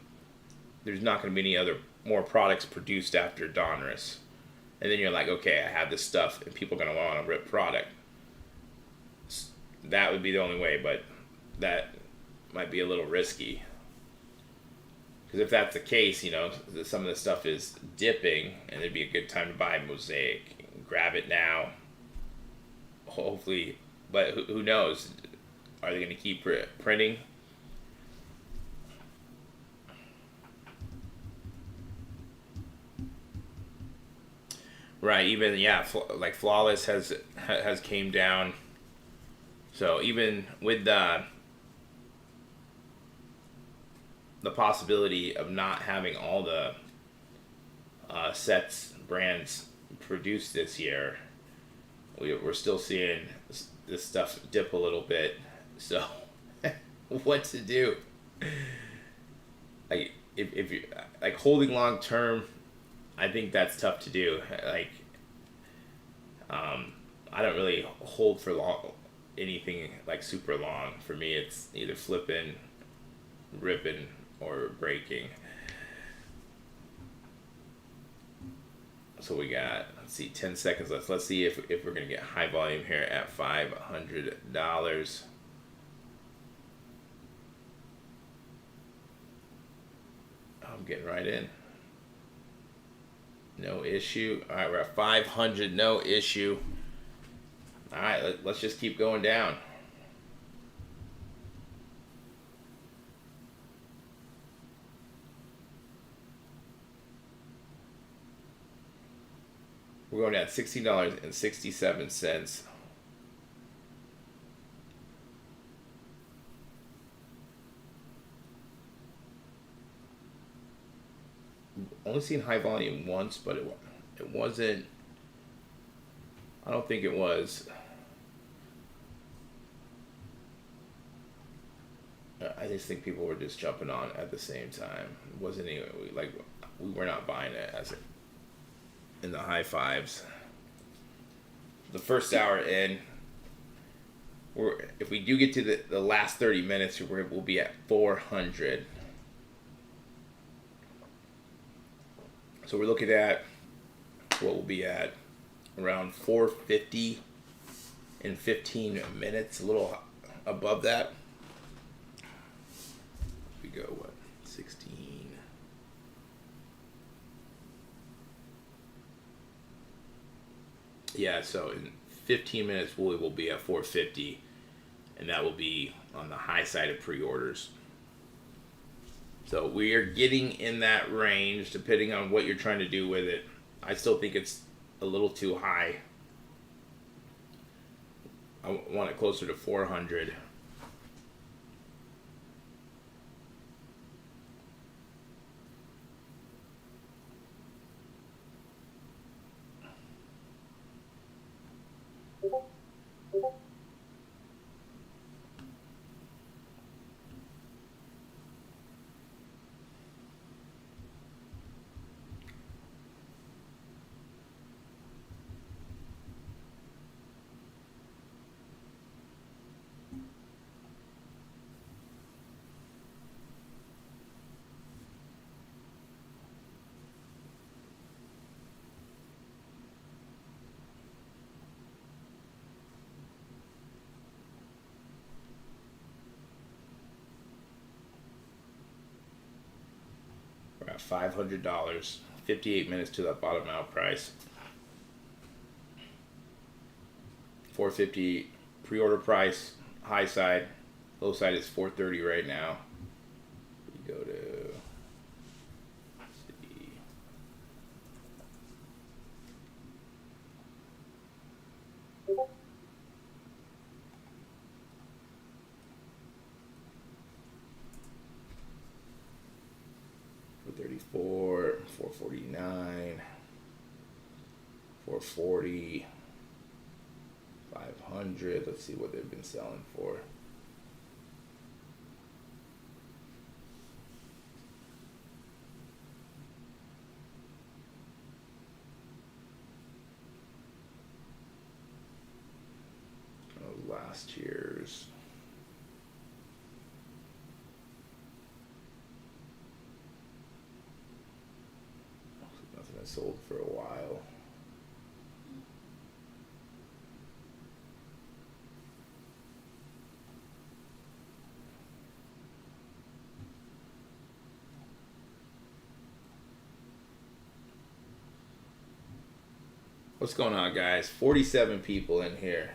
A: there's not going to be any more products produced after Donruss. And then you're like, okay, I have this stuff, and people are going to want to rip product. That would be the only way, but that might be a little risky. Because if that's the case, some of the stuff is dipping, and it'd be a good time to buy Mosaic. Grab it now. Hopefully, but who knows? Are they going to keep printing? Right, even like Flawless has came down. So even with the possibility of not having all the sets brands produced this year, we're still seeing this stuff dip a little bit. So what to do? Like if you like holding long term, I think that's tough to do. Like, I don't really hold for anything like super long. For me, it's either flipping, ripping, or breaking. So we got, let's see, 10 seconds left. Let's see if we're going to get high volume here at $500. I'm getting right in. No issue. All right, we're at 500. No issue. All right, let's just keep going down. We're going down $16.67. Only seen high volume once, but it wasn't. I don't think it was. I just think people were just jumping on at the same time. It wasn't even like we were not buying it as in the high fives. The first hour in, if we do get to the last 30 minutes, we'll be at 400. So we're looking at what we'll be at around 450 in 15 minutes, a little above that. We go, 16. Yeah, so in 15 minutes we will be at 450. and that will be on the high side of pre-orders. So we are getting in that range, depending on what you're trying to do with it. I still think it's a little too high. I want it closer to 400. We're at $500. 58 minutes to that bottom out price. 450 pre-order price, high side. Low side is 430 right now. We go to, let's see. $434, 449, 440, 500. Let's see what they've been selling for. Last year's. Nothing I sold for a while. What's going on, guys? 47 people in here.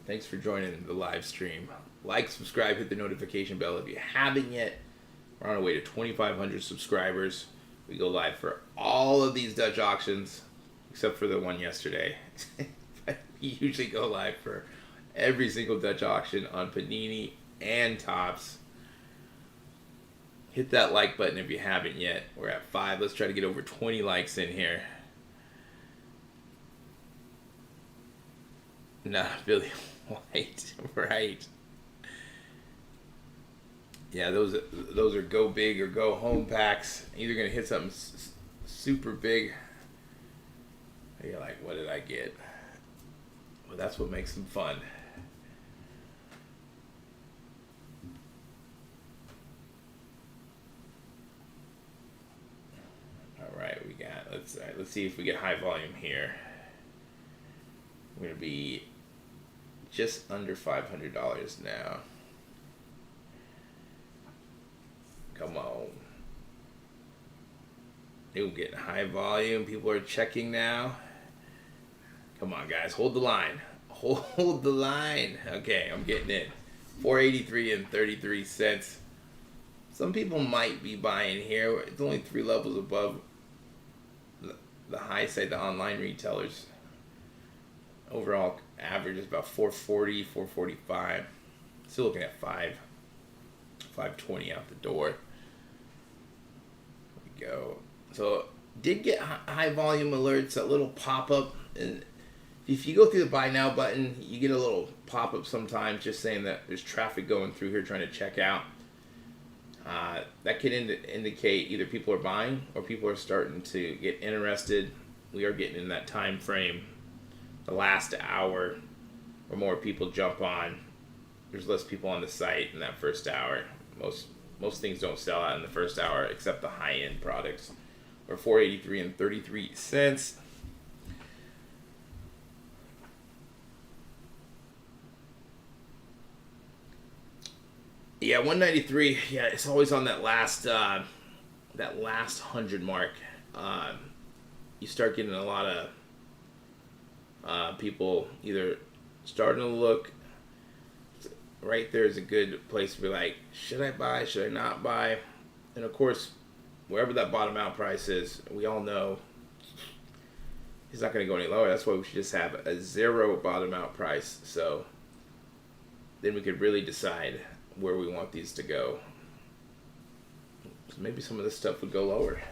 A: Thanks for joining the live stream. Like, subscribe, hit the notification bell if you haven't yet. We're on our way to 2,500 subscribers. We go live for all of these Dutch auctions, except for the one yesterday. We usually go live for every single Dutch auction on Panini and Topps. Hit that like button if you haven't yet. We're at 5. Let's try to get over 20 likes in here. Nah, Billy White, right? Yeah, those are go big or go home packs. Either gonna hit something super big, or you're like, what did I get? Well, that's what makes them fun. All right, we got. Let's see if we get high volume here. We're gonna be just under $500 now. Come on. We're getting high volume. People are checking now. Come on, guys. Hold the line. Hold the line. Okay, I'm getting in. 483 and 33 cents. Some people might be buying here. It's only 3 levels above the high side, the online retailers. Overall average is about 440, 445. Still looking at 520 out the door. There we go. So did get high volume alerts, a little pop-up. And if you go through the buy now button, you get a little pop-up sometimes just saying that there's traffic going through here trying to check out. That can indicate either people are buying or people are starting to get interested. We are getting in that time frame. The last hour or more people jump on. There's less people on the site in that first hour. Most things don't sell out in the first hour except the high-end products. We're 483 and 33 cents. Yeah, 193. Yeah, it's always on that last 100 mark. You start getting a lot of people either starting to look. right there is a good place to be like, should I buy? Should I not buy? And of course, wherever that bottom out price is, we all know it's not going to go any lower. That's why we should just have a zero bottom out price. So then we could really decide where we want these to go. So maybe some of this stuff would go lower,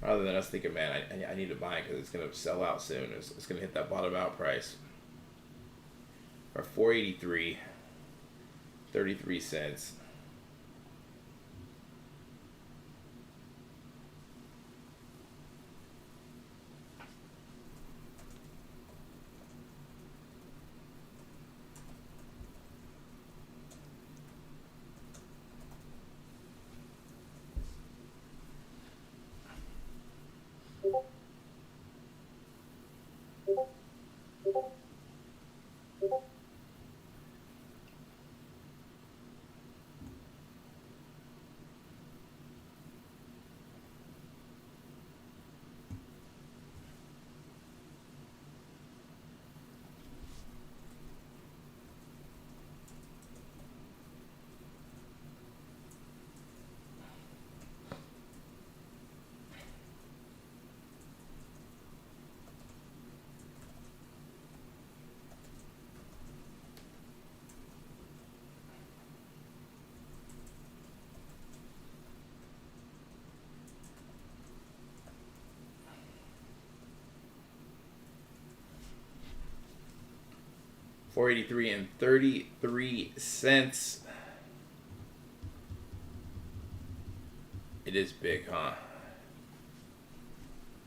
A: rather than us thinking, man, I need to buy it because it's going to sell out soon. It's going to hit that bottom out price. Or 483, 33 cents. $4.83 and 33 cents. It is big, huh?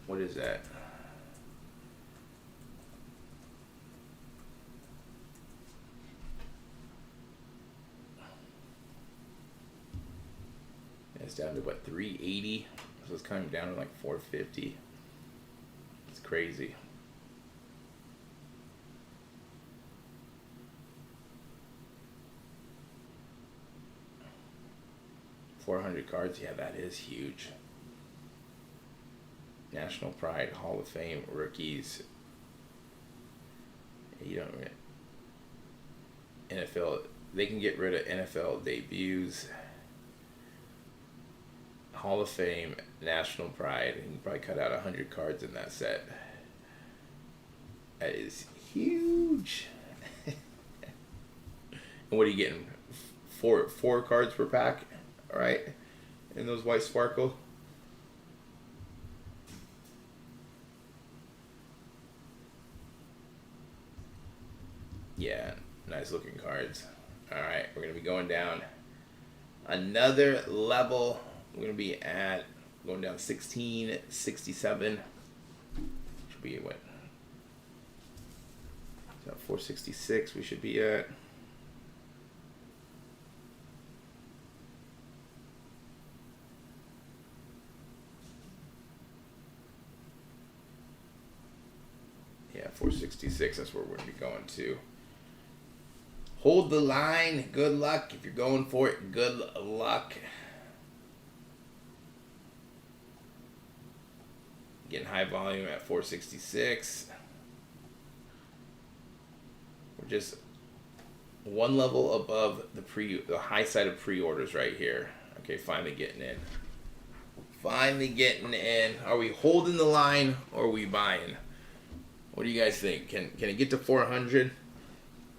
A: What is that? It's down to what, 380? So it's coming down to like 450. It's crazy. $400 cards, yeah, that is huge. National Pride, Hall of Fame, rookies. You don't. NFL, they can get rid of NFL debuts. Hall of Fame, National Pride. You can probably cut out 100 cards in that set. That is huge. And what are you getting? Four cards per pack, all right? In those white sparkle. Yeah, nice looking cards. All right, we're gonna be going down another level. We're gonna be at going down 1667. Should be what? Is that 466? We should be at. Yeah, 466. That's where we're gonna be going to. Hold the line. Good luck. If you're going for it, good luck. Getting high volume at 466. We're just one level above the high side of pre-orders right here. Okay, finally getting in. Finally getting in. Are we holding the line or are we buying? What do you guys think? Can it get to 400?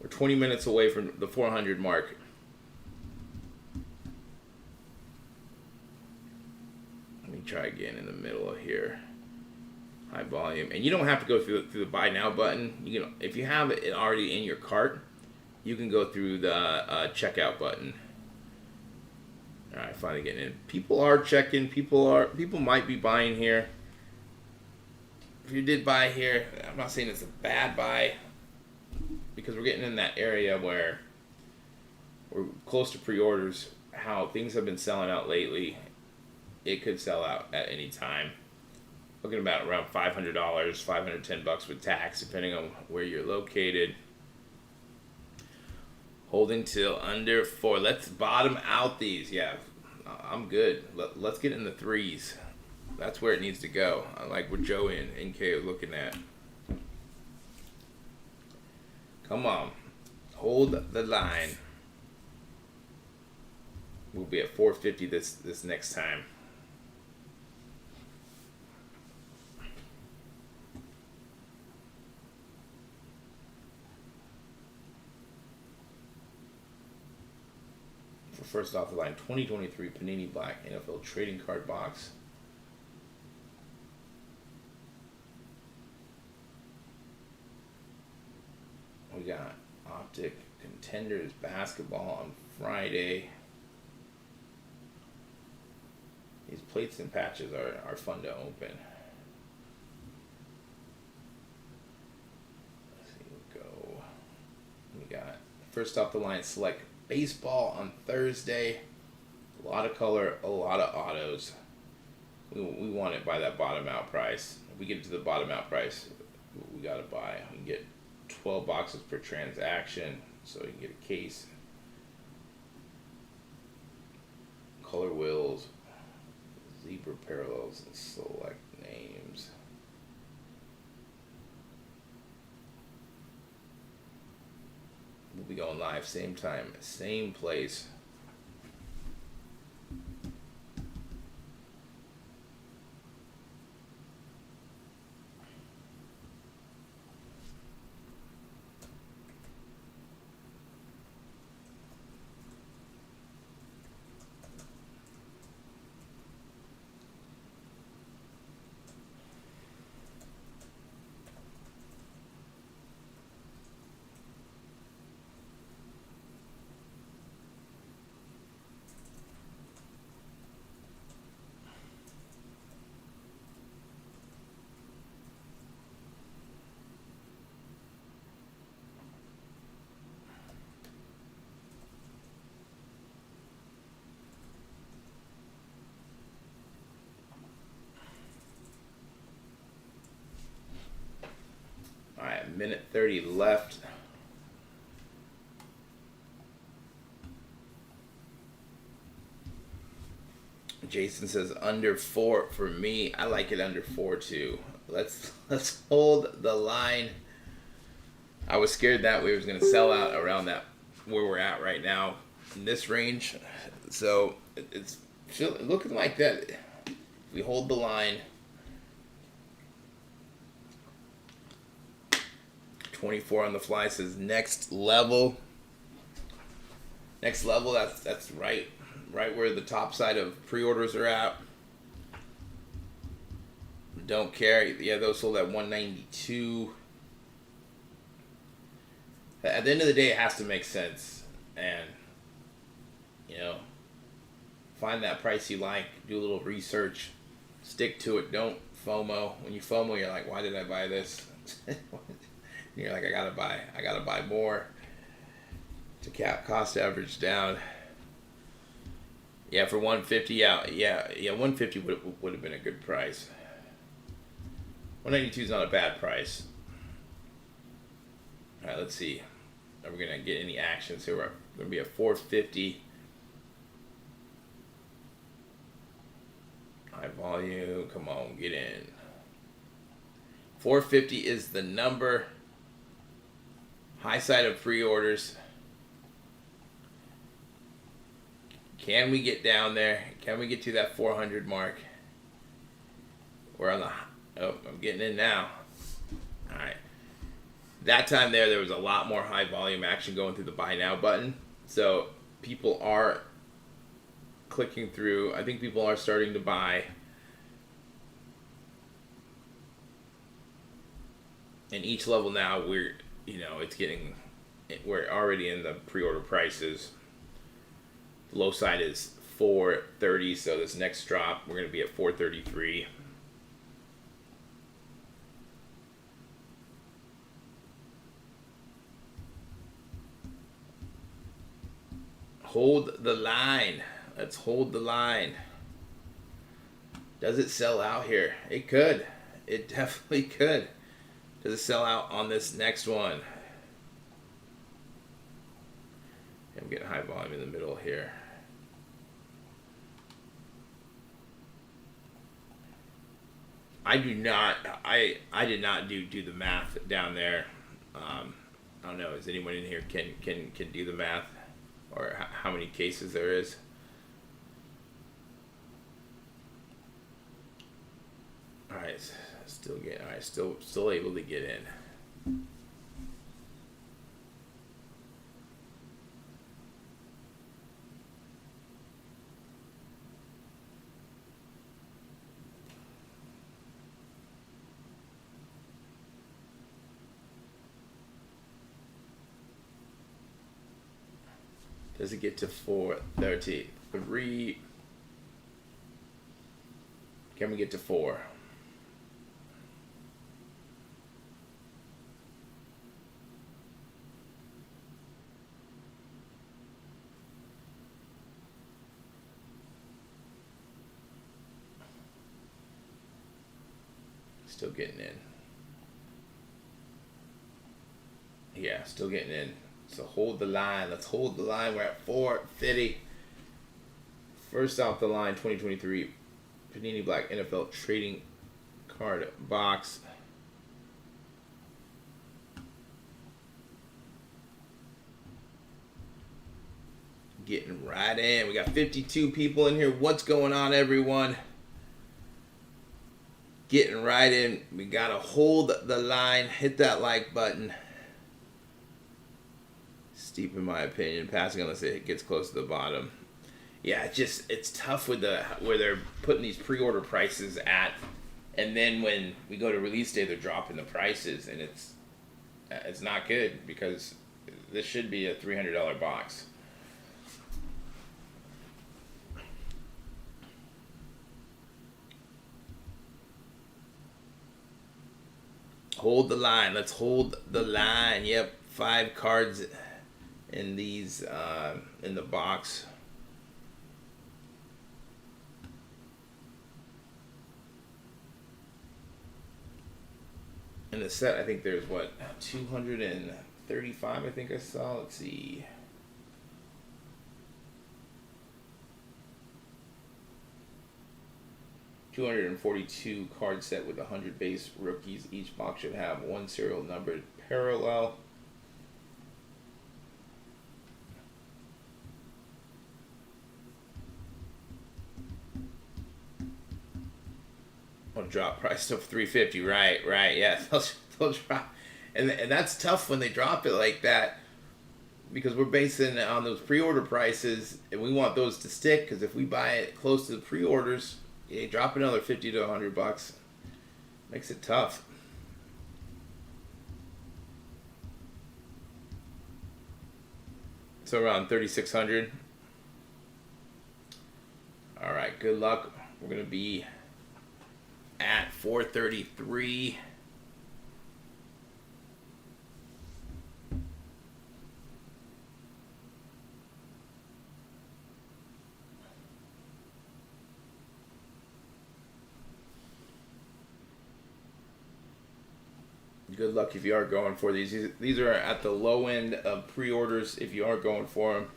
A: We're 20 minutes away from the 400 mark. Let me try again in the middle of here. High volume, and you don't have to go through the buy now button. You can, if you have it already in your cart, you can go through the checkout button. All right, finally getting in. People are checking. People might be buying here. If you did buy here, I'm not saying it's a bad buy, because we're getting in that area where we're close to pre-orders. How things have been selling out lately, it could sell out at any time. Looking about around $500, $510 with tax, depending on where you're located. Holding till under 4. Let's bottom out these. Yeah, I'm good. Let's get in the 3s. That's where it needs to go. I like what Joe and NK are looking at. Come on. Hold the line. We'll be at 450 this next time. For first off the line, 2023 Panini Black NFL Trading Card Box. We got Optic Contenders Basketball on Friday. These plates and patches are fun to open. Let's see, we'll go. We got first off the line Select Baseball on Thursday. A lot of color, a lot of autos. We want it by that bottom out price. If we get to the bottom out price, we gotta buy. We can get 12 boxes per transaction, so you can get a case. Color wheels, zebra parallels, and select names. We'll be going live same time, same place. Alright, minute 30 left. Jason says under 4 for me. I like it under 4 too. Let's hold the line. I was scared that we was gonna sell out around that where we're at right now in this range. So it's looking like that. We hold the line. 24 on the fly says next level. Next level, that's right where the top side of pre-orders are at. Don't care. Yeah, those sold at 192. At the end of the day, it has to make sense. And, find that price you like. Do a little research. Stick to it. Don't FOMO. When you FOMO, you're like, why did I buy this? You're like, I gotta buy more to cap cost average down. Yeah, for 150, yeah, 150 would have been a good price. 192 is not a bad price. All right, let's see. Are we gonna get any action? So we're gonna be at 450. High volume. Come on, get in. 450 is the number. High side of pre-orders. Can we get down there? Can we get to that 400 mark? We're on the... Oh, I'm getting in now. All right. That time there was a lot more high volume action going through the buy now button. So people are clicking through. I think people are starting to buy. And each level now we're already in the pre-order prices. The low side is 430, so this next drop we're going to be at 433. Hold the line. Let's hold the line. Does it sell out here? It could. It definitely could. Does it sell out on this next one? I'm getting high volume in the middle here. I did not do the math down there. I don't know. Is anyone in here can do the math, or how many cases there is? right, still getting. All right, still able to get in. Does it get to 433? Can we get to 4? Still getting in. Yeah, still getting in. So hold the line. Let's hold the line. We're at 450. First off the line, 2023 Panini Black NFL Trading Card Box. Getting right in. We got 52 people in here. What's going on, everyone? Getting right in. We got to hold the line. Hit that like button. Steep in my opinion. Passing unless it gets close to the bottom. Yeah, it's tough with where they're putting these pre-order prices at, and then when we go to release day, they're dropping the prices, and it's not good because this should be a $300 box. Hold the line. Let's hold the line. Yep, 5 cards in these in the box. In the set, I think there's 235. I think I saw. Let's see. $242 card set with 100 base rookies. Each box should have 1 serial numbered parallel. Drop price to $350, right, yeah, they'll drop, and that's tough when they drop it like that, because we're basing it on those pre-order prices, and we want those to stick. Because if we buy it close to the pre-orders, you drop another $50 to $100, makes it tough. So around 3,600. All right, good luck. We're gonna be at 433. Good luck if you are going for these. These are at the low end of pre-orders if you are going for them.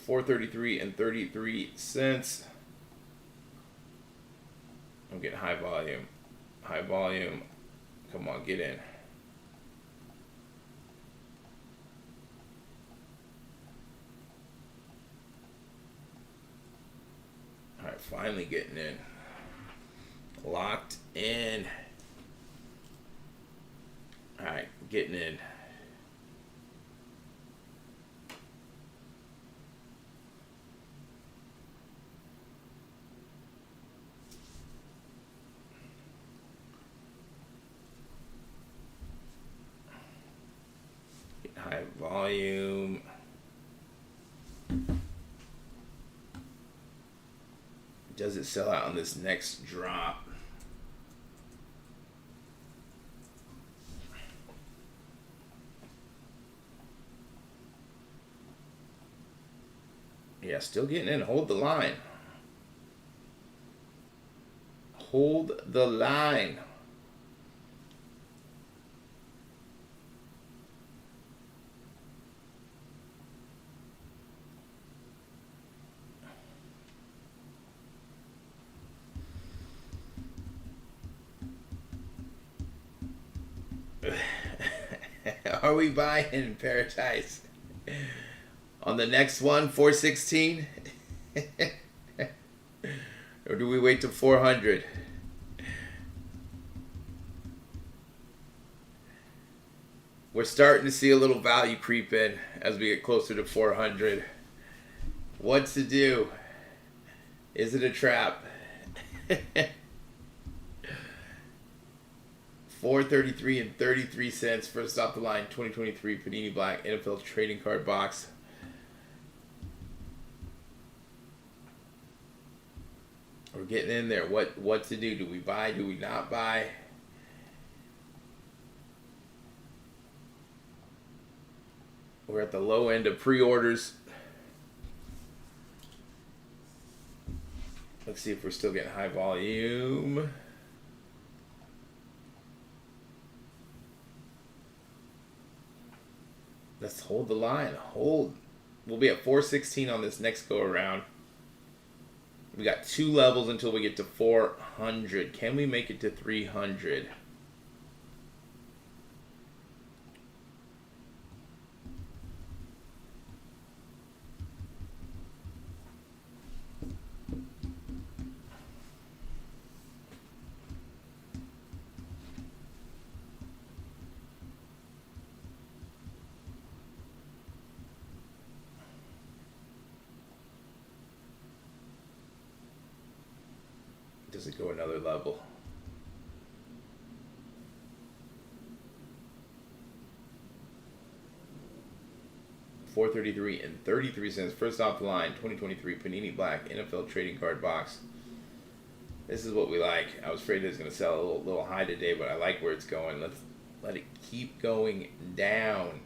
A: $433 and 33 cents. I'm getting high volume. High volume. Come on, get in. All right, finally getting in. Locked in. All right, getting in. High volume. Does it sell out on this next drop? Yeah, still getting in. Hold the line. Hold the line. Are we buying Paradise? On the next one, 416. Or do we wait to 400? We're starting to see a little value creep in as we get closer to 400. What to do? Is it a trap? 433 and 33 cents. First off the line, 2023 Panini Black NFL trading card box. We're getting in there. What to do? Do we buy? Do we not buy? We're at the low end of pre-orders. Let's see if we're still getting high volume. Let's hold the line. Hold. We'll be at 416 on this next go around. We got 2 levels until we get to 400. Can we make it to 300? Does it go another level? $433 and 33 cents. First off the line, 2023 Panini Black NFL trading card box. This is what we like. I was afraid it was going to sell a little high today, but I like where it's going. Let's let it keep going down.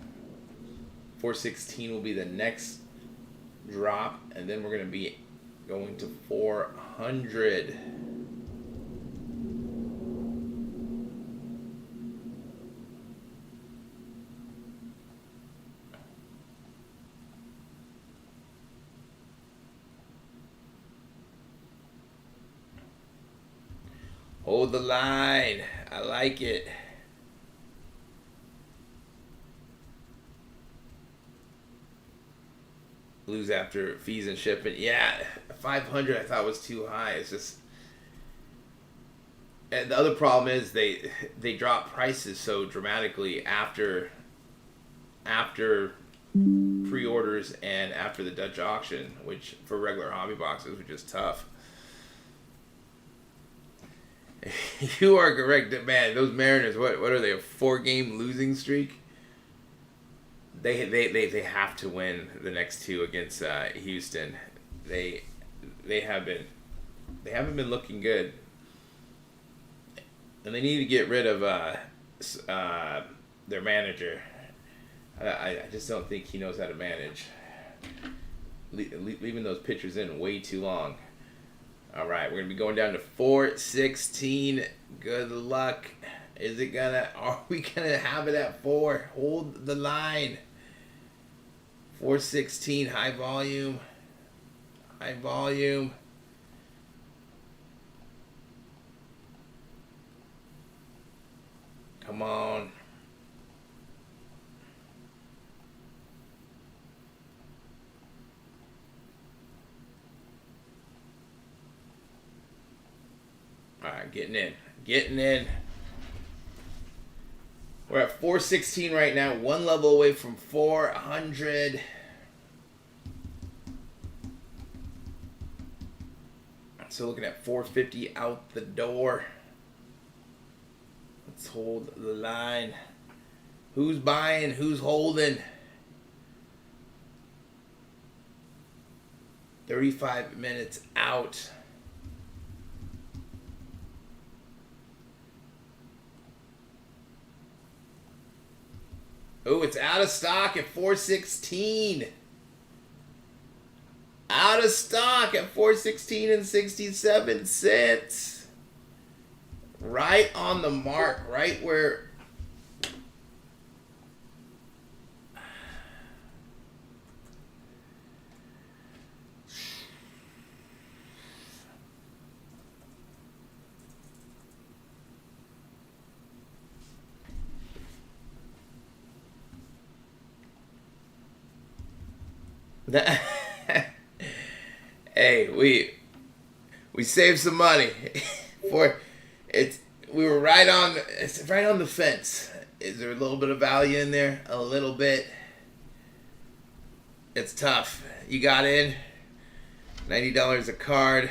A: 416 will be the next drop, and then we're going to be going to 400. Hold the line. I like it. Lose after fees and shipping. Yeah, 500 I thought was too high. It's just, and the other problem is they drop prices so dramatically after pre-orders and after the Dutch auction, which for regular hobby boxes was just tough. You are correct, man. Those Mariners, what are they? A 4-game losing streak? They have to win the next 2 against Houston. They haven't been looking good, and they need to get rid of their manager. I just don't think he knows how to manage. Leaving those pitchers in way too long. All right, we're going to be going down to 416. Good luck. Are we going to have it at 4? Hold the line. 416, high volume. High volume. Come on. All right, getting in. We're at 416 right now, 1 level away from 400. So looking at 450 out the door. Let's hold the line. Who's buying? Who's holding? 35 minutes out. Oh, it's out of stock at 416. Out of stock at 416 and 67 cents. Right on the mark, right where Hey, we saved some money for it's. We were it's right on the fence. Is there a little bit of value in there? A little bit. It's tough. You got in. $90 a card.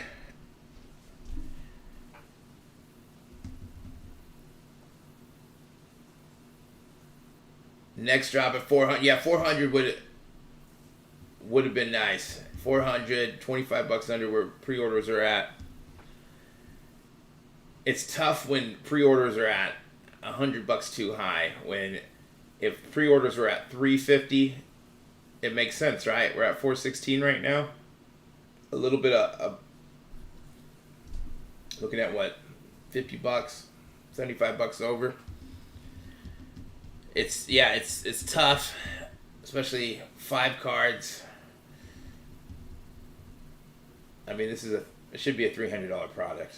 A: Next drop at 400. Yeah, 400 would have been nice. 400, $25 under where pre-orders are at. It's tough when pre-orders are at $100 too high. If pre-orders are at 350, it makes sense, right? We're at 416 right now. A little bit of looking at what, $50, $75 over. It's tough, especially 5 cards. I mean, it should be a $300 product.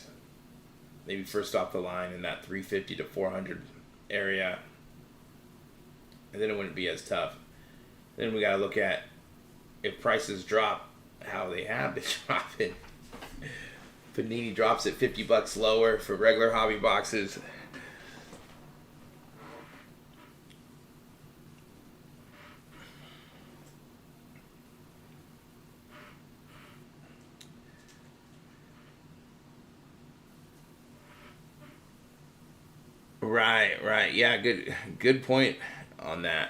A: Maybe first off the line in that 350 to 400 area, and then it wouldn't be as tough. Then we gotta look at if prices drop, how they have been dropping. Panini drops at $50 lower for regular hobby boxes. Right. Yeah, good point on that.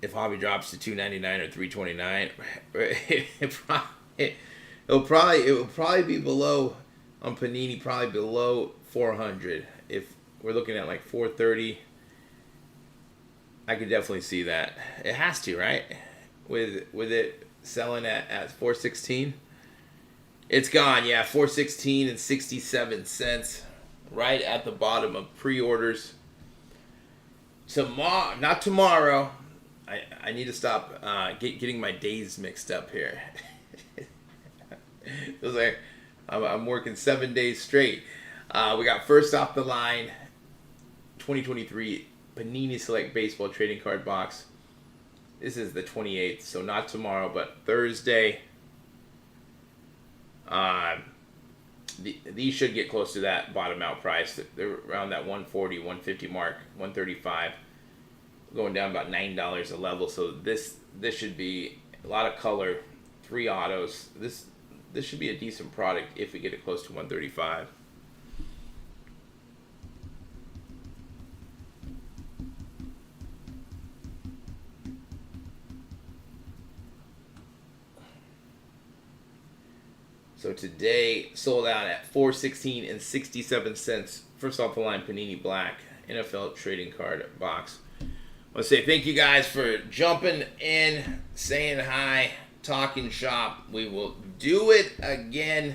A: If hobby drops to $299 or $329, it will probably be below on Panini, probably below 400. If we're looking at like 430, I could definitely see that. It has to, right? With it selling at 416. It's gone, yeah, 416 and 67 cents, right at the bottom of pre-orders. Not tomorrow. I need to stop getting my days mixed up here. It was like I'm working 7 days straight. We got first off the line, 2023 Panini Select Baseball Trading Card Box. This is the 28th, so not tomorrow, but Thursday. These should get close to that bottom out price. They're around that 140, 150 mark, 135, going down about $9 a level. So this should be a lot of color, 3 autos. This should be a decent product if we get it close to 135. So today sold out at 416 and 67 cents. First off the line, Panini Black NFL Trading Card Box. I want to say thank you guys for jumping in, saying hi, talking shop. We will do it again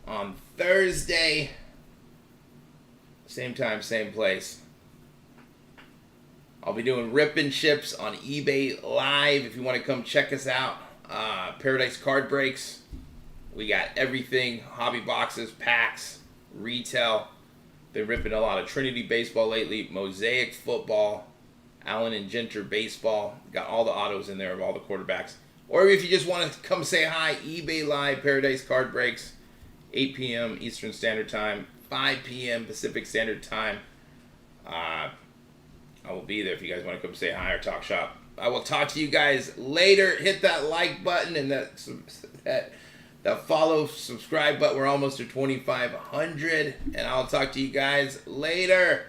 A: on Thursday. Same time, same place. I'll be doing rip and ships on eBay Live if you want to come check us out. Paradise Card Breaks. We got everything, hobby boxes, packs, retail. Been ripping a lot of Trinity baseball lately, Mosaic football, Allen and Genter baseball. Got all the autos in there of all the quarterbacks. Or if you just want to come say hi, eBay Live, Paradise Card Breaks, 8 p.m. Eastern Standard Time, 5 p.m. Pacific Standard Time. I will be there if you guys want to come say hi or talk shop. I will talk to you guys later. Hit that like button and that follow, subscribe button. We're almost to 2,500. And I'll talk to you guys later.